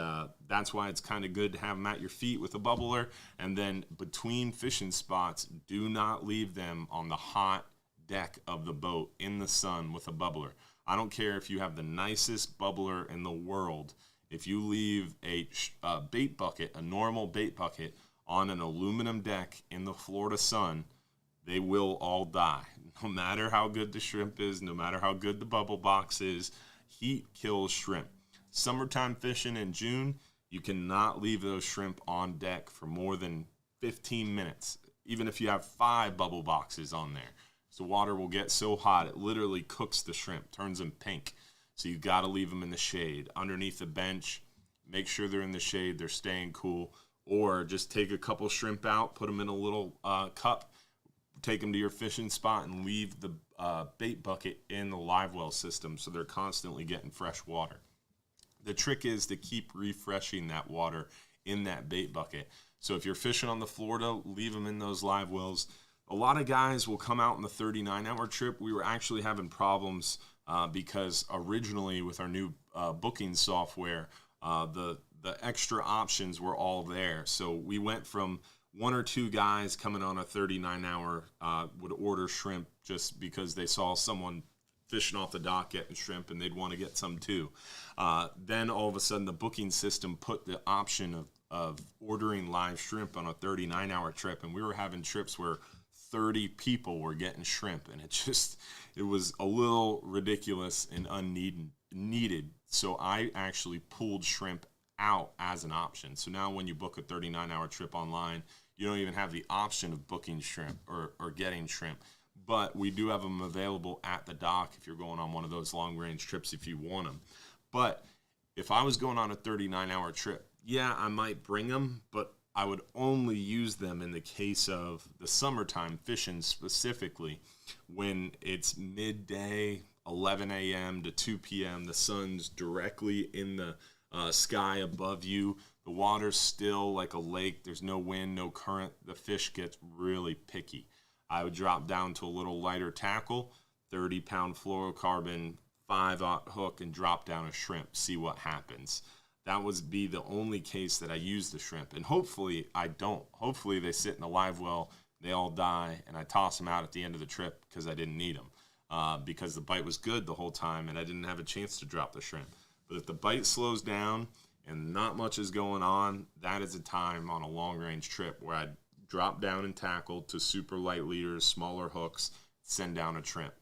that's why it's kind of good to have them at your feet with a bubbler. And then between fishing spots, do not leave them on the hot deck of the boat in the sun with a bubbler. I don't care if you have the nicest bubbler in the world. If you leave a bait bucket, a normal bait bucket, on an aluminum deck in the Florida sun, they will all die. No matter how good the shrimp is, no matter how good the bubble box is, heat kills shrimp. Summertime fishing in June, you cannot leave those shrimp on deck for more than 15 minutes, even if you have 5 bubble boxes on there. So water will get so hot, it literally cooks the shrimp, turns them pink. So you got to leave them in the shade. Underneath the bench, make sure they're in the shade, they're staying cool. Or just take a couple shrimp out, put them in a little cup, take them to your fishing spot, and leave the bait bucket in the live well system so they're constantly getting fresh water. The trick is to keep refreshing that water in that bait bucket. So if you're fishing on the Florida, leave them in those live wells. A lot of guys will come out on the 39-hour trip. We were actually having problems because originally with our new booking software, the extra options were all there. So we went from one or two guys coming on a 39-hour would order shrimp just because they saw someone fishing off the dock getting shrimp and they'd want to get some too. Then all of a sudden the booking system put the option of ordering live shrimp on a 39-hour trip, and we were having trips where 30 people were getting shrimp, and it was a little ridiculous and unneeded. So I actually pulled shrimp out as an option. So now when you book a 39-hour trip online, you don't even have the option of booking shrimp or getting shrimp. But we do have them available at the dock if you're going on one of those long-range trips if you want them. But if I was going on a 39-hour trip, yeah, I might bring them, but I would only use them in the case of the summertime fishing specifically when it's midday, 11 a.m. to 2 p.m. The sun's directly in the sky above you. The water's still like a lake. There's no wind, no current. The fish gets really picky. I would drop down to a little lighter tackle, 30-pound fluorocarbon 5/0 hook, and drop down a shrimp, see what happens. That would be the only case that I use the shrimp. And hopefully I don't. Hopefully they sit in a live well, they all die, and I toss them out at the end of the trip because I didn't need them. Because the bite was good the whole time and I didn't have a chance to drop the shrimp. But if the bite slows down and not much is going on, that is a time on a long-range trip where I'd drop down and tackle to super light leaders, smaller hooks, send down a shrimp.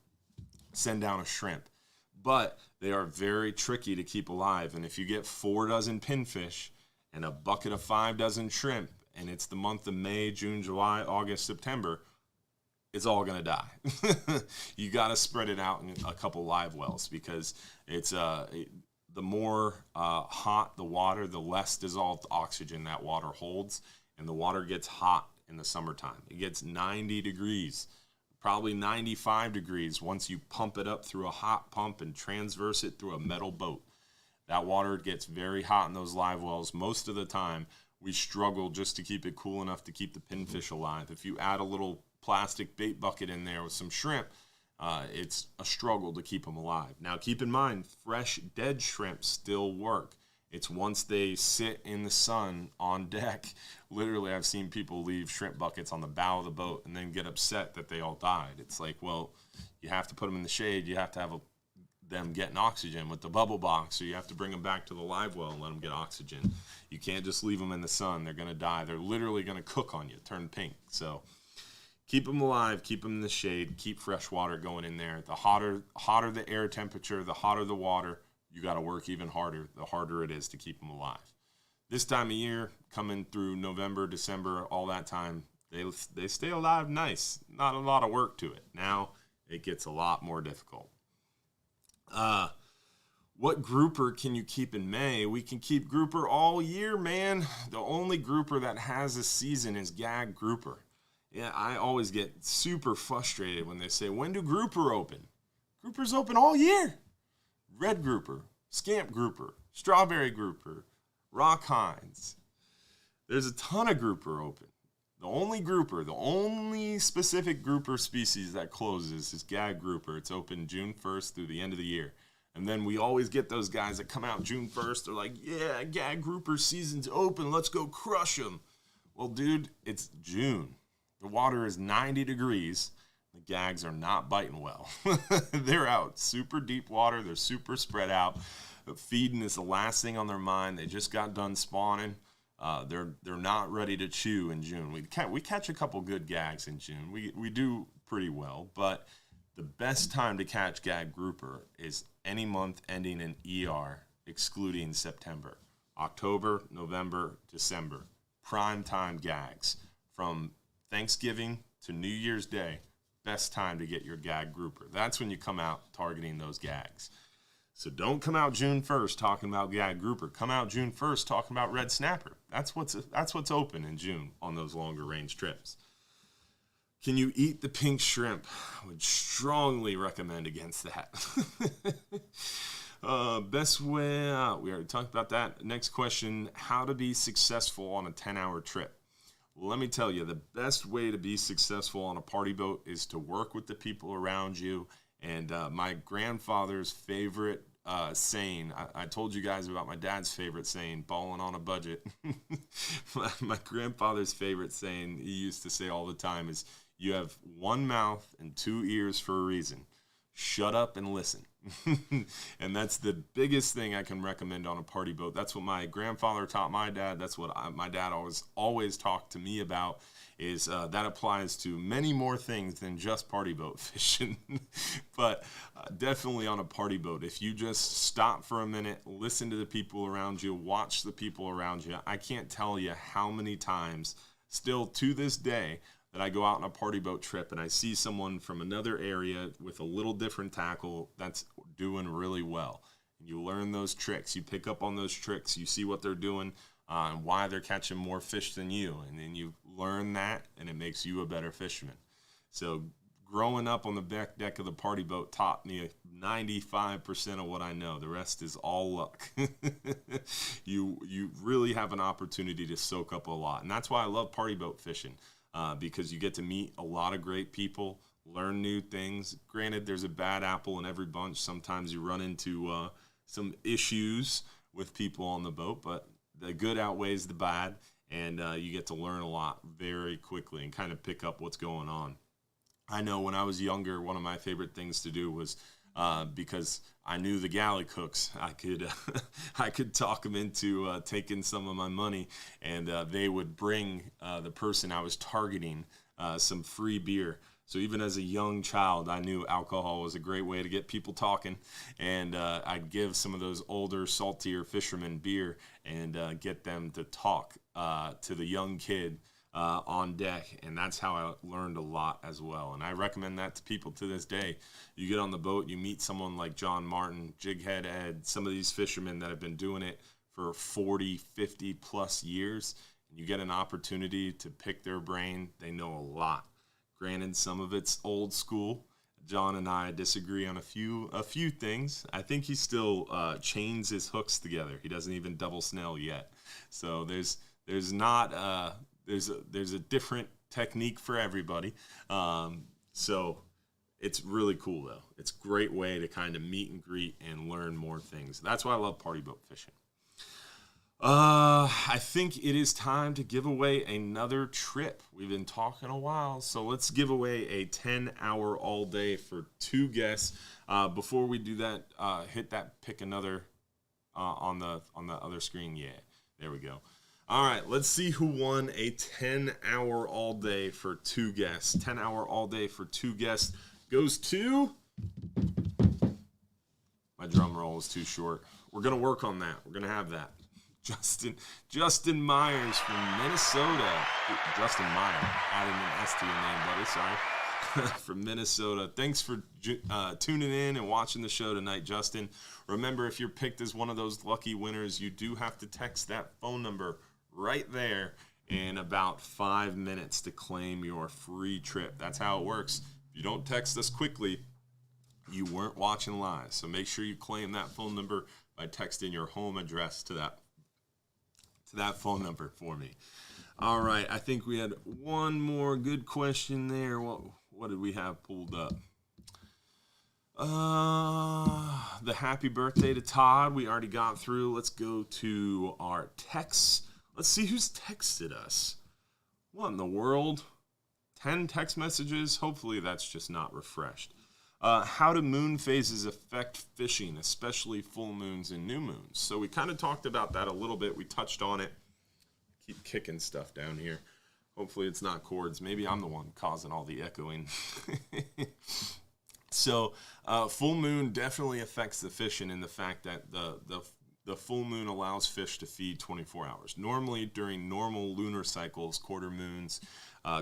But they are very tricky to keep alive. And if you get 4 dozen pinfish and a bucket of 5 dozen shrimp, and it's the month of May, June, July, August, September, it's all going to die. You got to spread it out in a couple live wells because it's the more hot the water, the less dissolved oxygen that water holds, and the water gets hot in the summertime. It gets 90 degrees. Probably 95 degrees once you pump it up through a hot pump and transverse it through a metal boat. That water gets very hot in those live wells. Most of the time, we struggle just to keep it cool enough to keep the pinfish alive. If you add a little plastic bait bucket in there with some shrimp, it's a struggle to keep them alive. Now, keep in mind, fresh dead shrimp still work. It's once they sit in the sun on deck. Literally, I've seen people leave shrimp buckets on the bow of the boat and then get upset that they all died. It's like, well, you have to put them in the shade. You have to have them getting oxygen with the bubble box, so you have to bring them back to the live well and let them get oxygen. You can't just leave them in the sun. They're going to die. They're literally going to cook on you, turn pink. So keep them alive, keep them in the shade, keep fresh water going in there. The hotter the air temperature, the hotter the water, you got to work even harder, the harder it is to keep them alive. This time of year, coming through November, December, all that time, they stay alive nice. Not a lot of work to it. Now it gets a lot more difficult. What grouper can you keep in May? We can keep grouper all year, man. The only grouper that has a season is gag grouper. Yeah, I always get super frustrated when they say, when do grouper open? Grouper's open all year. Red grouper, scamp grouper, strawberry grouper, rock hinds. There's a ton of grouper open. The only specific grouper species that closes is gag grouper. It's open June 1st through the end of the year. And then we always get those guys that come out June 1st. They're like, yeah, gag grouper season's open. Let's go crush them. Well, dude, it's June. The water is 90 degrees. The gags are not biting well. They're out super deep water. They're super spread out. Feeding is the last thing on their mind. They just got done spawning. They're not ready to chew in June. We catch a couple good gags in June. We do pretty well, but the best time to catch gag grouper is any month ending in ER, excluding September. October, November, December. Prime time gags. From Thanksgiving to New Year's Day, best time to get your gag grouper. That's when you come out targeting those gags. So don't come out June 1st talking about gag grouper. Come out June 1st talking about red snapper. That's what's open in June on those longer range trips. Can you eat the pink shrimp? I would strongly recommend against that. Best way, we already talked about that. Next question, how to be successful on a 10-hour trip. Well, let me tell you, the best way to be successful on a party boat is to work with the people around you. And my grandfather's favorite saying, I told you guys about my dad's favorite saying, balling on a budget. my grandfather's favorite saying he used to say all the time is, you have one mouth and two ears for a reason. Shut up and listen. And that's the biggest thing I can recommend on a party boat. That's what my grandfather taught my dad. That's what my dad always talked to me about, is that applies to many more things than just party boat fishing. But definitely on a party boat, if you just stop for a minute, listen to the people around you, watch the people around you. I can't tell you how many times, still to this day, that I go out on a party boat trip and I see someone from another area with a little different tackle that's doing really well. And you learn those tricks. You pick up on those tricks. You see what they're doing and why they're catching more fish than you. And then you learn that, and it makes you a better fisherman. So growing up on the back deck of the party boat taught me 95% of what I know. The rest is all luck. You really have an opportunity to soak up a lot. And that's why I love party boat fishing. Because you get to meet a lot of great people, learn new things. Granted, there's a bad apple in every bunch. Sometimes you run into some issues with people on the boat, but the good outweighs the bad, and you get to learn a lot very quickly and kind of pick up what's going on. I know when I was younger, one of my favorite things to do was, because I knew the galley cooks, I could talk them into taking some of my money, and they would bring the person I was targeting some free beer. So even as a young child, I knew alcohol was a great way to get people talking, and I'd give some of those older, saltier fishermen beer and get them to talk to the young kid on deck, and that's how I learned a lot as well. And I recommend that to people to this day. You get on the boat, you meet someone like John Martin, Jighead Ed, some of these fishermen that have been doing it for 40, 50 plus years, and you get an opportunity to pick their brain. They know a lot. Granted, some of it's old school. John and I disagree on a few things. I think he still chains his hooks together. He doesn't even double snell yet. So there's a different technique for everybody. So it's really cool, though. It's a great way to kind of meet and greet and learn more things. That's why I love party boat fishing. I think it is time to give away another trip. We've been talking a while, so let's give away a 10-hour all day for 2 guests. Before we do that, hit that pick another on the other screen. Yeah, there we go. All right, let's see who won a 10-hour all day for 2 guests. 10-hour all day for 2 guests goes to... My drum roll is too short. We're going to work on that. We're going to have that. Justin Myers from Minnesota. Justin Meyer, adding an S to your name, buddy. Sorry. From Minnesota. Thanks for tuning in and watching the show tonight, Justin. Remember, if you're picked as one of those lucky winners, you do have to text that phone number right there in about 5 minutes to claim your free trip. That's how it works. If you don't text us quickly, you weren't watching live. So make sure you claim that phone number by texting your home address to that phone number for me. All right, I think we had one more good question there. What did we have pulled up? The happy birthday to Todd we already got through. Let's go to our texts. Let's see who's texted us. What in the world? 10 text messages? Hopefully that's just not refreshed. How do moon phases affect fishing, especially full moons and new moons? So we kind of talked about that a little bit. We touched on it. Keep kicking stuff down here. Hopefully it's not cords. Maybe I'm the one causing all the echoing. So full moon definitely affects the fishing in the fact that the full moon allows fish to feed 24 hours. Normally during normal lunar cycles, quarter moons,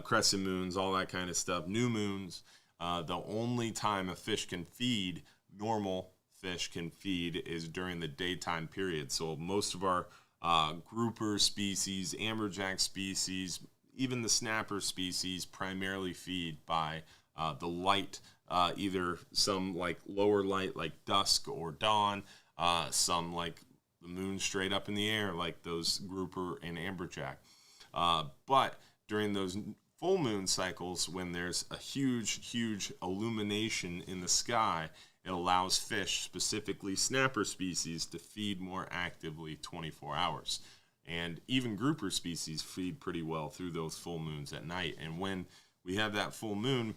crescent moons, all that kind of stuff, new moons, the only time a fish can feed normal fish can feed is during the daytime period. So most of our grouper species, amberjack species, even the snapper species primarily feed by the light, either some like lower light like dusk or dawn, some like the moon straight up in the air like those grouper and amberjack. But during those full moon cycles, when there's a huge illumination in the sky, it allows fish, specifically snapper species, to feed more actively 24 hours. And even grouper species feed pretty well through those full moons at night. And when we have that full moon,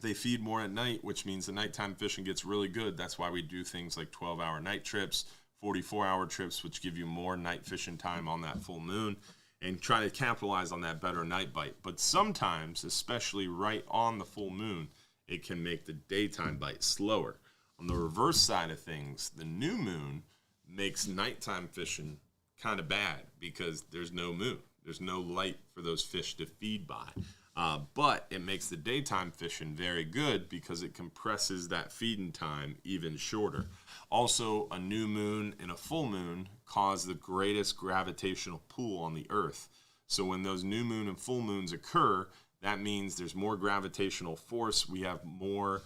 they feed more at night, which means the nighttime fishing gets really good. That's why we do things like 12-hour night trips, 44-hour trips, which give you more night fishing time on that full moon, and try to capitalize on that better night bite. But sometimes, especially right on the full moon, it can make the daytime bite slower. On the reverse side of things, the new moon makes nighttime fishing kind of bad because there's no moon. There's no light for those fish to feed by. But it makes the daytime fishing very good because it compresses that feeding time even shorter. Also, a new moon and a full moon cause the greatest gravitational pull on the earth. So when those new moon and full moons occur, that means there's more gravitational force. We have more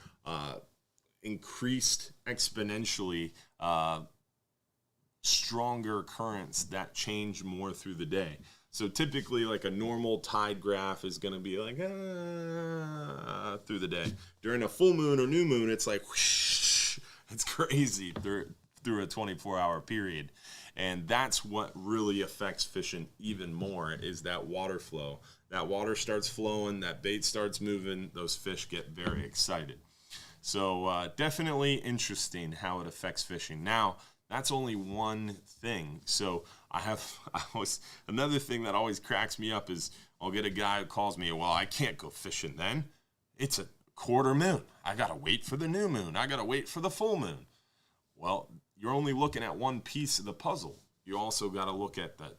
increased exponentially stronger currents that change more through the day. So typically, like a normal tide graph is going to be like through the day. During a full moon or new moon, it's like whoosh, it's crazy through a 24-hour period. And that's what really affects fishing even more, is that water flow. That water starts flowing, that bait starts moving, those fish get very excited. So definitely interesting how it affects fishing. Now, that's only one thing. So another thing that always cracks me up is I'll get a guy who calls me, well, I can't go fishing then. It's a quarter moon. I got to wait for the new moon. I got to wait for the full moon. Well, you're only looking at one piece of the puzzle. You also got to look at the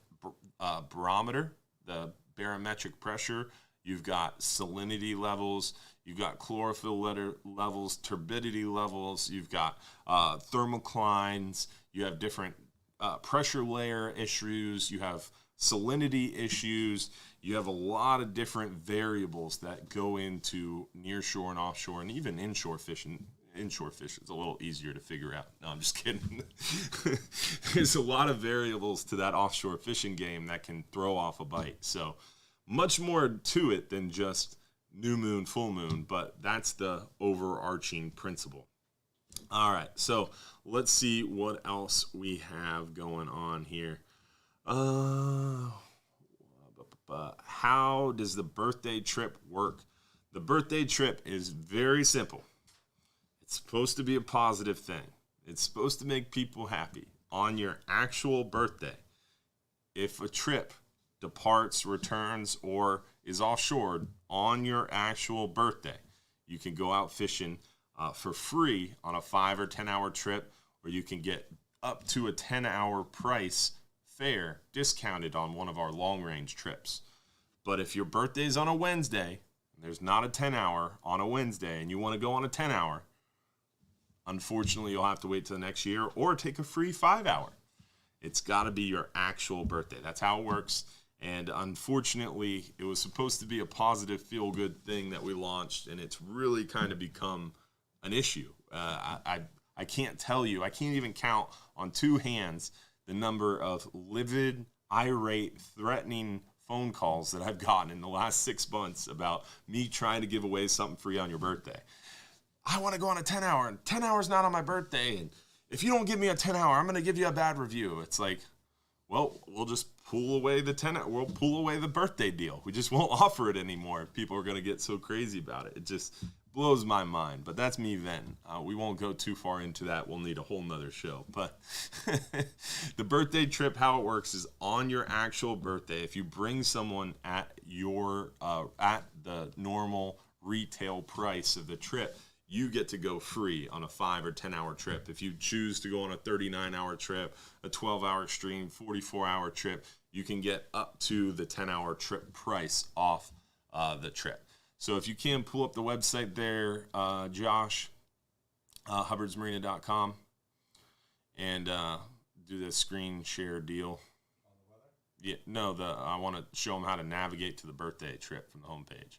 barometer, the barometric pressure. You've got salinity levels. You've got chlorophyll levels, turbidity levels. You've got thermoclines. You have different pressure layer issues. You have salinity issues. You have a lot of different variables that go into nearshore and offshore and even inshore fishing. Inshore fish is a little easier to figure out. No, I'm just kidding. There's a lot of variables to that offshore fishing game that can throw off a bite. So much more to it than just new moon, full moon, but that's the overarching principle. All right, so let's see what else we have going on here. How does the birthday trip work? The birthday trip is very simple. It's supposed to be a positive thing. It's supposed to make people happy on your actual birthday. If a trip departs, returns, or is offshore on your actual birthday, you can go out fishing for free on a 5 or 10 hour trip, or you can get up to a 10-hour price fare discounted on one of our long range trips. But if your birthday is on a Wednesday, and there's not a 10-hour on a Wednesday, and you want to go on a 10-hour, unfortunately, you'll have to wait till the next year or take a free 5-hour. It's got to be your actual birthday. That's how it works. And unfortunately, it was supposed to be a positive, feel-good thing that we launched, and it's really kind of become an issue. I can't tell you. I can't even count on two hands the number of livid, irate, threatening phone calls that I've gotten in the last 6 months about me trying to give away something free on your birthday. I want to go on a 10-hour, and 10 hours not on my birthday, and if you don't give me a 10-hour, I'm going to give you a bad review. It's like, well, we'll just pull away we'll pull away the birthday deal. We just won't offer it anymore. People are going to get so crazy about it. It just blows my mind, but that's me venting. We won't go too far into that. We'll need a whole nother show. But the birthday trip, how it works is on your actual birthday, if you bring someone at the normal retail price of the trip, you get to go free on a 5 or 10 hour trip. If you choose to go on a 39-hour trip, a 12-hour extreme, 44-hour trip, you can get up to the 10-hour trip price off the trip. So if you can pull up the website there, Josh, hubbardsmarina.com. and do the screen share deal. Yeah, no, I want to show them how to navigate to the birthday trip from the homepage.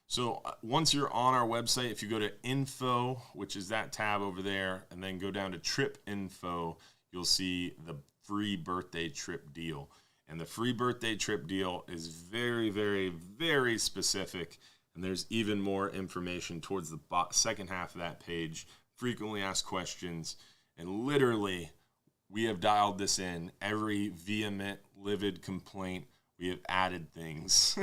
So once you're on our website, if you go to info, which is that tab over there, and then go down to trip info, you'll see the free birthday trip deal. And the free birthday trip deal is very, very, very specific. And there's even more information towards the second half of that page. Frequently asked questions. And literally, we have dialed this in. Every vehement, livid complaint, we have added things.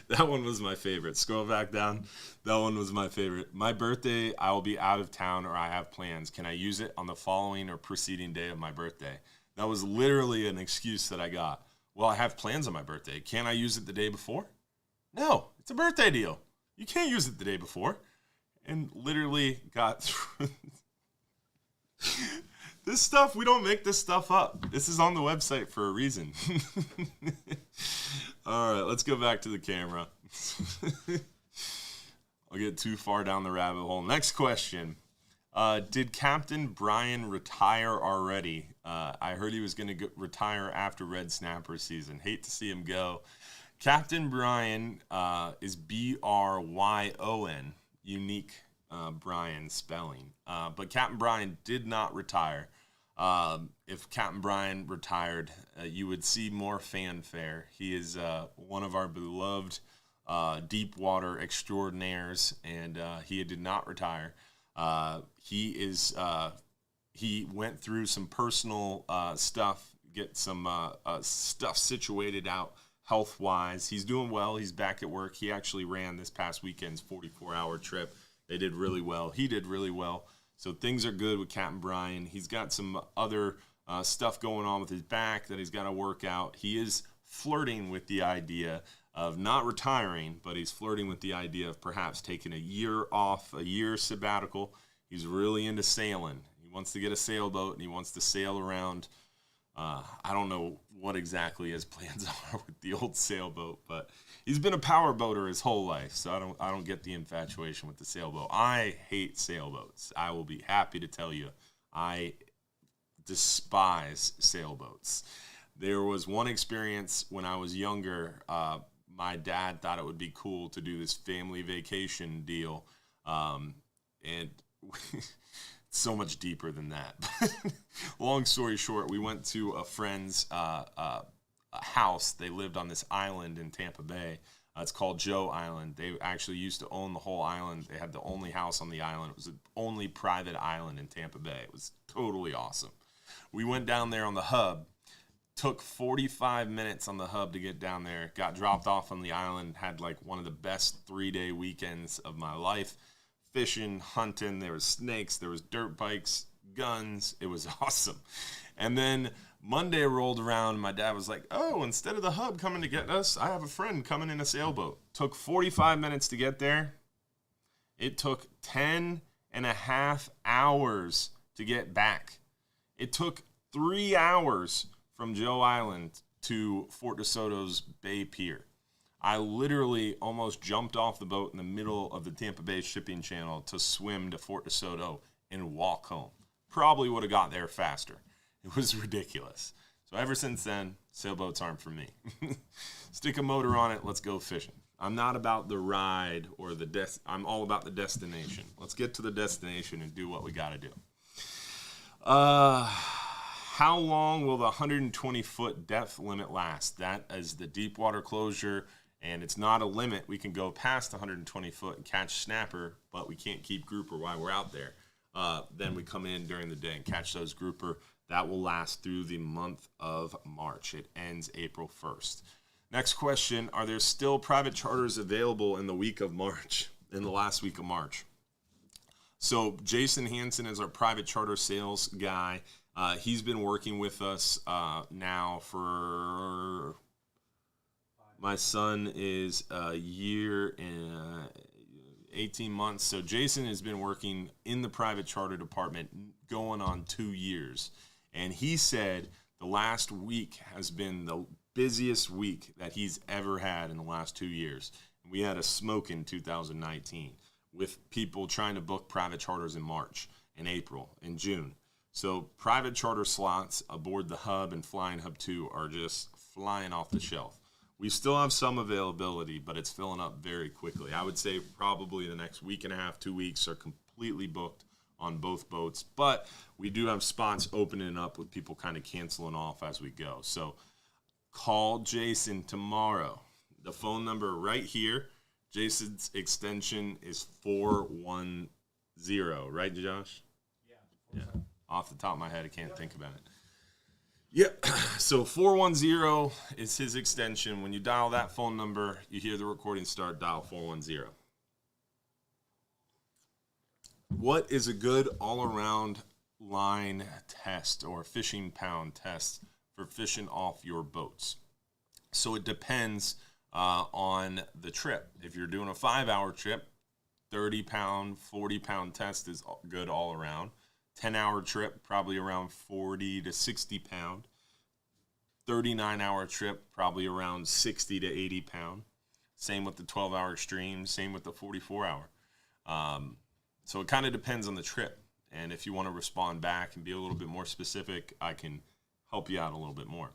That one was my favorite. Scroll back down. That one was my favorite. My birthday, I will be out of town or I have plans. Can I use it on the following or preceding day of my birthday? That was literally an excuse that I got. Well, I have plans on my birthday. Can't I use it the day before? No, it's a birthday deal. You can't use it the day before. And literally got through. This stuff, we don't make this stuff up. This is on the website for a reason. All right, let's go back to the camera. I'll get too far down the rabbit hole. Next question. Did Captain Brian retire already? I heard he was going to retire after Red Snapper season. Hate to see him go. Captain Brian is Bryon, unique Brian spelling. But Captain Brian did not retire. If Captain Brian retired, you would see more fanfare. He is one of our beloved deep water extraordinaires, and he did not retire. He went through some personal stuff, get some stuff situated out health-wise. He's doing well. He's back at work. He actually ran this past weekend's 44-hour trip. They did really well. He did really well. So things are good with Captain Brian. He's got some other stuff going on with his back that he's got to work out. He is flirting with the idea of not retiring, but he's flirting with the idea of perhaps taking a year off, a year sabbatical. He's really into sailing. He wants to get a sailboat, and he wants to sail around. I don't know what exactly his plans are with the old sailboat, but he's been a power boater his whole life, so I don't get the infatuation with the sailboat. I hate sailboats. I will be happy to tell you I despise sailboats. There was one experience when I was younger. My dad thought it would be cool to do this family vacation deal, and so much deeper than that. Long story short, we went to a friend's house. They lived on this island in Tampa Bay. It's called Joe Island. They actually used to own the whole island. They had the only house on the island. It was the only private island in Tampa Bay. It was totally awesome. We went down there on the hub. Took 45 minutes on the hub to get down there. Got dropped off on the island. Had like one of the best 3-day weekends of my life. Fishing, hunting, there was snakes, there was dirt bikes, guns. It was awesome. And then Monday rolled around, and my dad was like, oh, instead of the hub coming to get us, I have a friend coming in a sailboat. Took 45 minutes to get there. It took 10 and a half hours to get back. It took 3 hours from Joe Island to Fort DeSoto's Bay Pier. I literally almost jumped off the boat in the middle of the Tampa Bay shipping channel to swim to Fort DeSoto and walk home. Probably would have got there faster. It was ridiculous. So ever since then, sailboats aren't for me. Stick a motor on it, let's go fishing. I'm not about the ride or I'm all about the destination. Let's get to the destination and do what we got to do. How long will the 120-foot depth limit last? That is the deep water closure. And it's not a limit. We can go past 120 foot and catch snapper, but we can't keep grouper while we're out there. Then we come in during the day and catch those grouper. That will last through the month of March. It ends April 1st. Next question, are there still private charters available in the week of March, in the last week of March? So Jason Hansen is our private charter sales guy. He's been working with us now for... My son is a year and 18 months. So Jason has been working in the private charter department going on 2 years. And he said the last week has been the busiest week that he's ever had in the last 2 years. We had a smoke in 2019. with people trying to book private charters in March, in April, in June. So private charter slots aboard the Hub and Flying Hub 2 are just flying off the shelf. We still have some availability, but it's filling up very quickly. I would say probably the next week and a half, 2 weeks are completely booked on both boats. But we do have spots opening up with people kind of canceling off as we go. So call Jason tomorrow. The phone number right here. Jason's extension is 410, right, Josh? Yeah. Off the top of my head, I can't think about it. Yep. So 410 is his extension. When you dial that phone number, you hear the recording start, dial 410. What is a good all-around line test or fishing pound test for fishing off your boats? So it depends on the trip. If you're doing a 5-hour trip, 30-pound, 40-pound test is good all around. 10-hour trip, probably around 40 to 60 pound. 39-hour trip, probably around 60 to 80 pound. Same with the 12-hour extreme, same with the 44-hour. So it kind of depends on the trip. And if you want to respond back and be a little bit more specific, I can help you out a little bit more.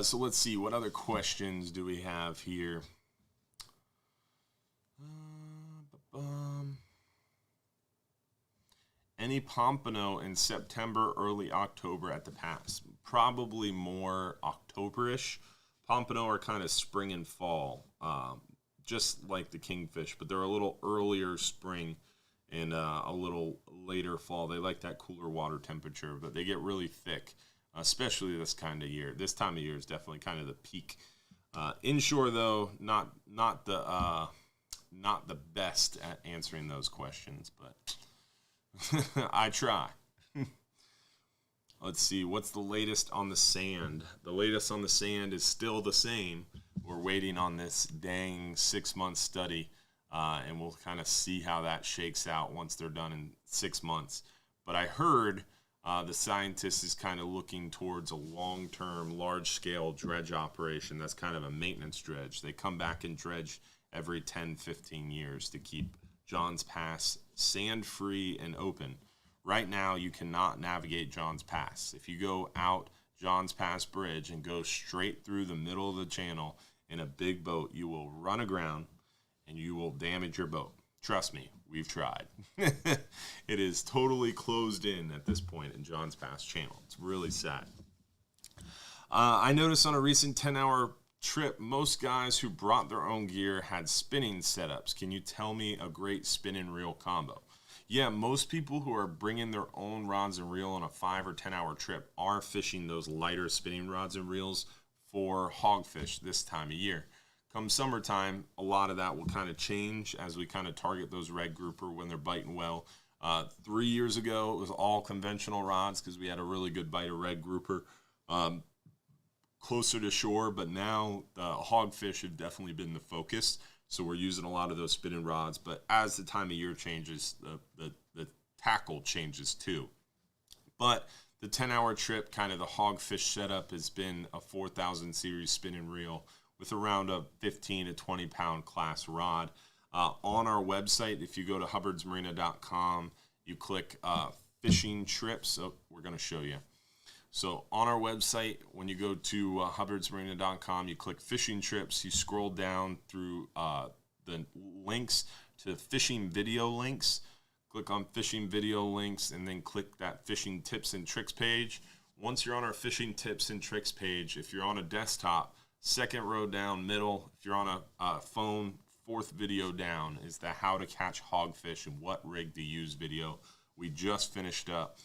So let's see, what other questions do we have here? Any pompano in September, early October at the pass? Probably more October-ish. Pompano are kind of spring and fall, just like the kingfish, but they're a little earlier spring and a little later fall. They like that cooler water temperature, but they get really thick, especially this kind of year. This time of year is definitely kind of the peak. Inshore, though, not the best at answering those questions, but I try. Let's see, what's the latest on the sand? The latest on the sand is still the same. We're waiting on this dang 6-month study, and we'll kind of see how that shakes out once they're done in 6 months. But I heard the scientist is kind of looking towards a long-term, large-scale dredge operation. That's kind of a maintenance dredge. They come back and dredge every 10, 15 years to keep Johns Pass sand-free and open. Right now, you cannot navigate Johns Pass. If you go out Johns Pass Bridge and go straight through the middle of the channel in a big boat, you will run aground and you will damage your boat. Trust me, we've tried. It is totally closed in at this point in Johns Pass Channel. It's really sad. I noticed on a recent 10-hour trip, most guys who brought their own gear had spinning setups. Can you tell me a great spin and reel combo? Yeah, most people who are bringing their own rods and reel on a 5 or 10-hour trip are fishing those lighter spinning rods and reels for hogfish this time of year. Come summertime, a lot of that will kind of change as we kind of target those red grouper when they're biting well. 3 years ago, it was all conventional rods because we had a really good bite of red grouper closer to shore, but now the hogfish have definitely been the focus. So we're using a lot of those spinning rods, but as the time of year changes, the tackle changes too. But the 10-hour trip, kind of the hogfish setup, has been a 4000 series spinning reel with around a 15 to 20 pound class rod. On our website, if you go to hubbardsmarina.com, you click fishing trips. Oh, we're going to show you. So on our website, when you go to hubbardsmarina.com, you click fishing trips, you scroll down through the links to fishing video links. Click on fishing video links and then click that fishing tips and tricks page. Once you're on our fishing tips and tricks page, if you're on a desktop, second row down, middle. If you're on a phone, fourth video down is the how to catch hogfish and what rig to use video. We just finished up.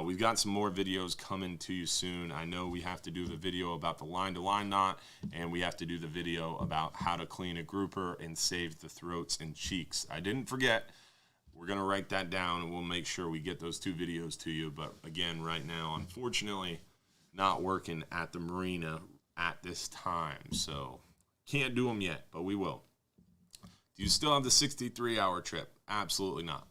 We've got some more videos coming to you soon. I know we have to do the video about the line-to-line knot, and we have to do the video about how to clean a grouper and save the throats and cheeks. I didn't forget. We're going to write that down, and we'll make sure we get those 2 videos to you. But, again, right now, unfortunately, not working at the marina at this time. So, can't do them yet, but we will. Do you still have the 63-hour trip? Absolutely not.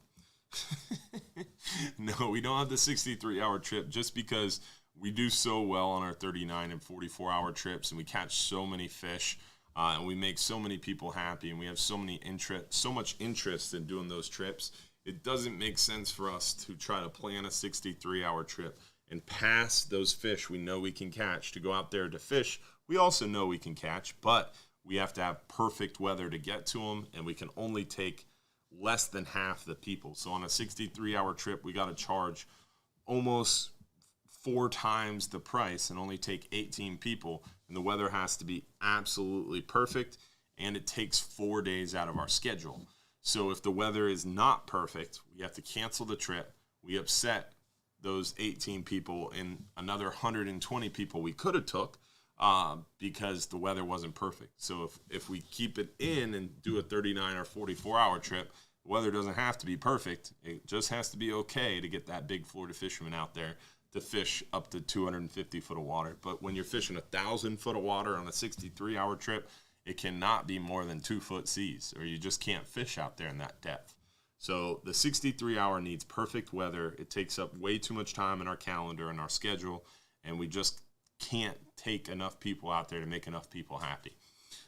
No, we don't have the 63-hour trip just because we do so well on our 39 and 44-hour trips and we catch so many fish. and we make so many people happy, and we have so much interest in doing those trips. It doesn't make sense for us to try to plan a 63-hour trip and pass those fish we know we can catch to go out there to fish. We also know we can catch, but we have to have perfect weather to get to them, and we can only take less than half the people. So on a 63-hour trip, we got to charge almost 4 times the price and only take 18 people, and the weather has to be absolutely perfect, and it takes 4 days out of our schedule. So if the weather is not perfect, we have to cancel the trip. We upset those 18 people and another 120 people we could have took because the weather wasn't perfect. So if we keep it in and do a 39 or 44-hour trip, the weather doesn't have to be perfect. It just has to be okay to get that big Florida fisherman out there to fish up to 250 foot of water. But when you're fishing 1,000 foot of water on a 63-hour trip, it cannot be more than 2-foot seas, or you just can't fish out there in that depth. So the 63-hour needs perfect weather. It takes up way too much time in our calendar and our schedule, and we just can't take enough people out there to make enough people happy.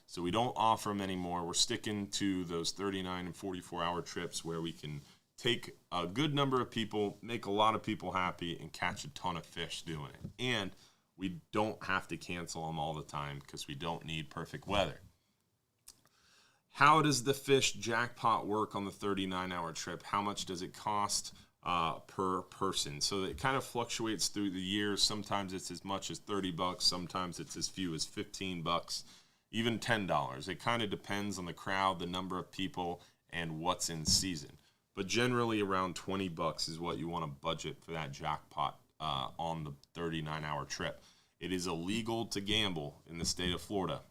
So we don't offer them anymore. We're sticking to those 39 and 44-hour trips where we can take a good number of people, make a lot of people happy, and catch a ton of fish doing it. And we don't have to cancel them all the time because we don't need perfect weather. How does the fish jackpot work on the 39-hour trip? How much does it cost per person? So it kind of fluctuates through the years. Sometimes it's as much as $30. Sometimes it's as few as $15, even $10. It kind of depends on the crowd, the number of people, and what's in season. But generally around $20 is what you want to budget for that jackpot on the 39-hour trip. It is illegal to gamble in the state of Florida.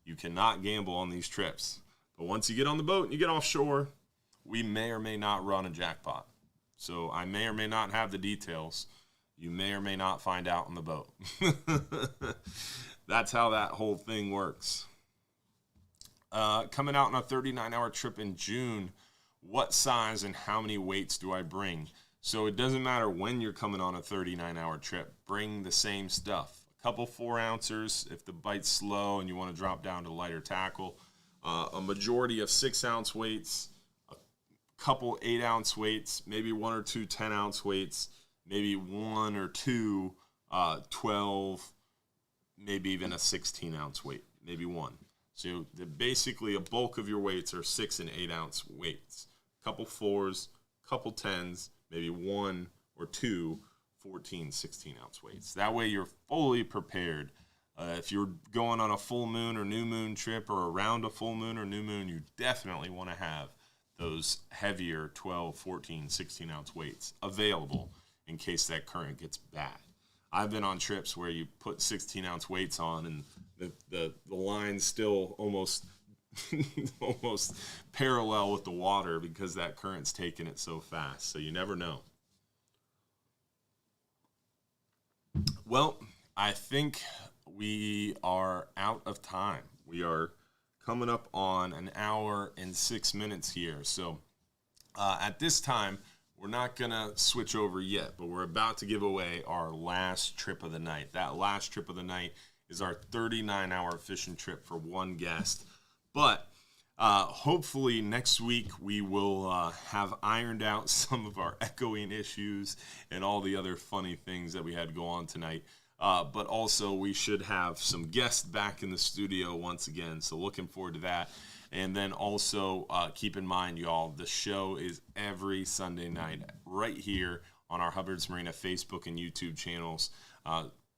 You cannot gamble on these trips. But once you get on the boat and you get offshore, we may or may not run a jackpot. So I may or may not have the details. You may or may not find out on the boat. That's how that whole thing works. Coming out on a 39-hour trip in June, what size and how many weights do I bring? So it doesn't matter when you're coming on a 39-hour trip. Bring the same stuff. A couple 4-ouncers if the bite's slow and you want to drop down to lighter tackle. A majority of 6-ounce weights, a couple 8-ounce weights, maybe 1 or 2 10-ounce weights, maybe 1 or 2 12, maybe even a 16-ounce weight, maybe 1. So basically a bulk of your weights are 6 and 8-ounce weights. Couple 4s, couple 10s, maybe 1 or 2 14, 16-ounce weights. That way you're fully prepared. If you're going on a full moon or new moon trip or around a full moon or new moon, you definitely want to have those heavier 12, 14, 16-ounce weights available in case that current gets bad. I've been on trips where you put 16-ounce weights on and the line's still almost parallel with the water because that current's taking it so fast. So you never know. Well, I think we are out of time. We are coming up on an hour and 6 minutes here. So at this time, we're not going to switch over yet, but we're about to give away our last trip of the night. That last trip of the night is our 39-hour fishing trip for one guest. But hopefully next week we will have ironed out some of our echoing issues and all the other funny things that we had go on tonight. But also we should have some guests back in the studio once again, so looking forward to that. And then also keep in mind, y'all, the show is every Sunday night right here on our Hubbard's Marina Facebook and YouTube channels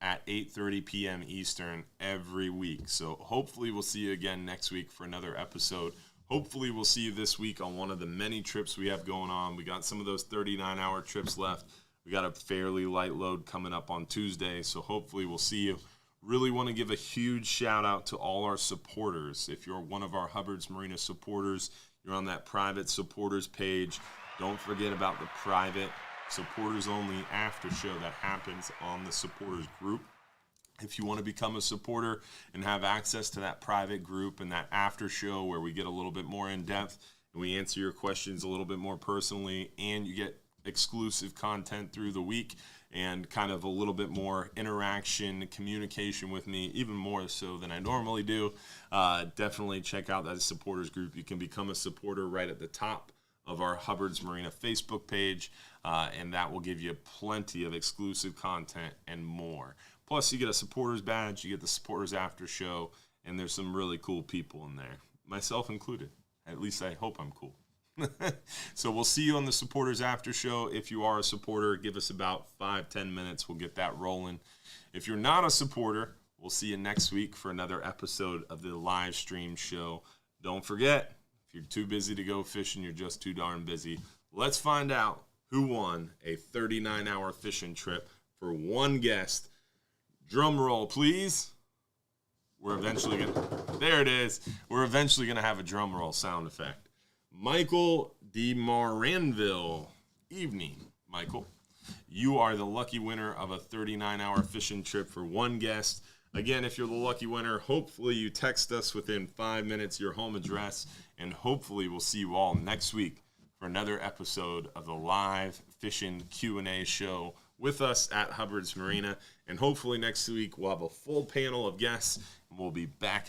at 8:30 p.m. Eastern every week. So hopefully we'll see you again next week for another episode. Hopefully we'll see you this week on one of the many trips we have going on. We got some of those 39-hour trips left. We got a fairly light load coming up on Tuesday, so hopefully we'll see you. Really want to give a huge shout out to all our supporters. If you're one of our Hubbard's Marina supporters, you're on that private supporters page. Don't forget about the private supporters only after show that happens on the supporters group. If you want to become a supporter and have access to that private group and that after show where we get a little bit more in depth and we answer your questions a little bit more personally and you get exclusive content through the week and kind of a little bit more interaction, communication with me, even more so than I normally do, definitely check out that supporters group. You can become a supporter right at the top of our Hubbard's Marina Facebook page, and that will give you plenty of exclusive content and more. Plus, you get a supporters badge, you get the supporters after show, and there's some really cool people in there, myself included. At least I hope I'm cool. So we'll see you on the supporters after show. If you are a supporter, give us about 5-10 minutes. We'll get that rolling. If you're not a supporter, we'll see you next week for another episode of the live stream show. Don't forget, if you're too busy to go fishing, you're just too darn busy. Let's find out who won a 39-hour fishing trip for one guest. Drum roll, please. We're eventually going to, there it is. We're eventually going to have a drum roll sound effect. Michael DeMaranville. Evening, Michael. You are the lucky winner of a 39-hour fishing trip for one guest. Again, if you're the lucky winner, hopefully you text us within 5 minutes your home address, and hopefully we'll see you all next week for another episode of the live fishing Q&A show with us at Hubbard's Marina. And hopefully next week we'll have a full panel of guests, and we'll be back in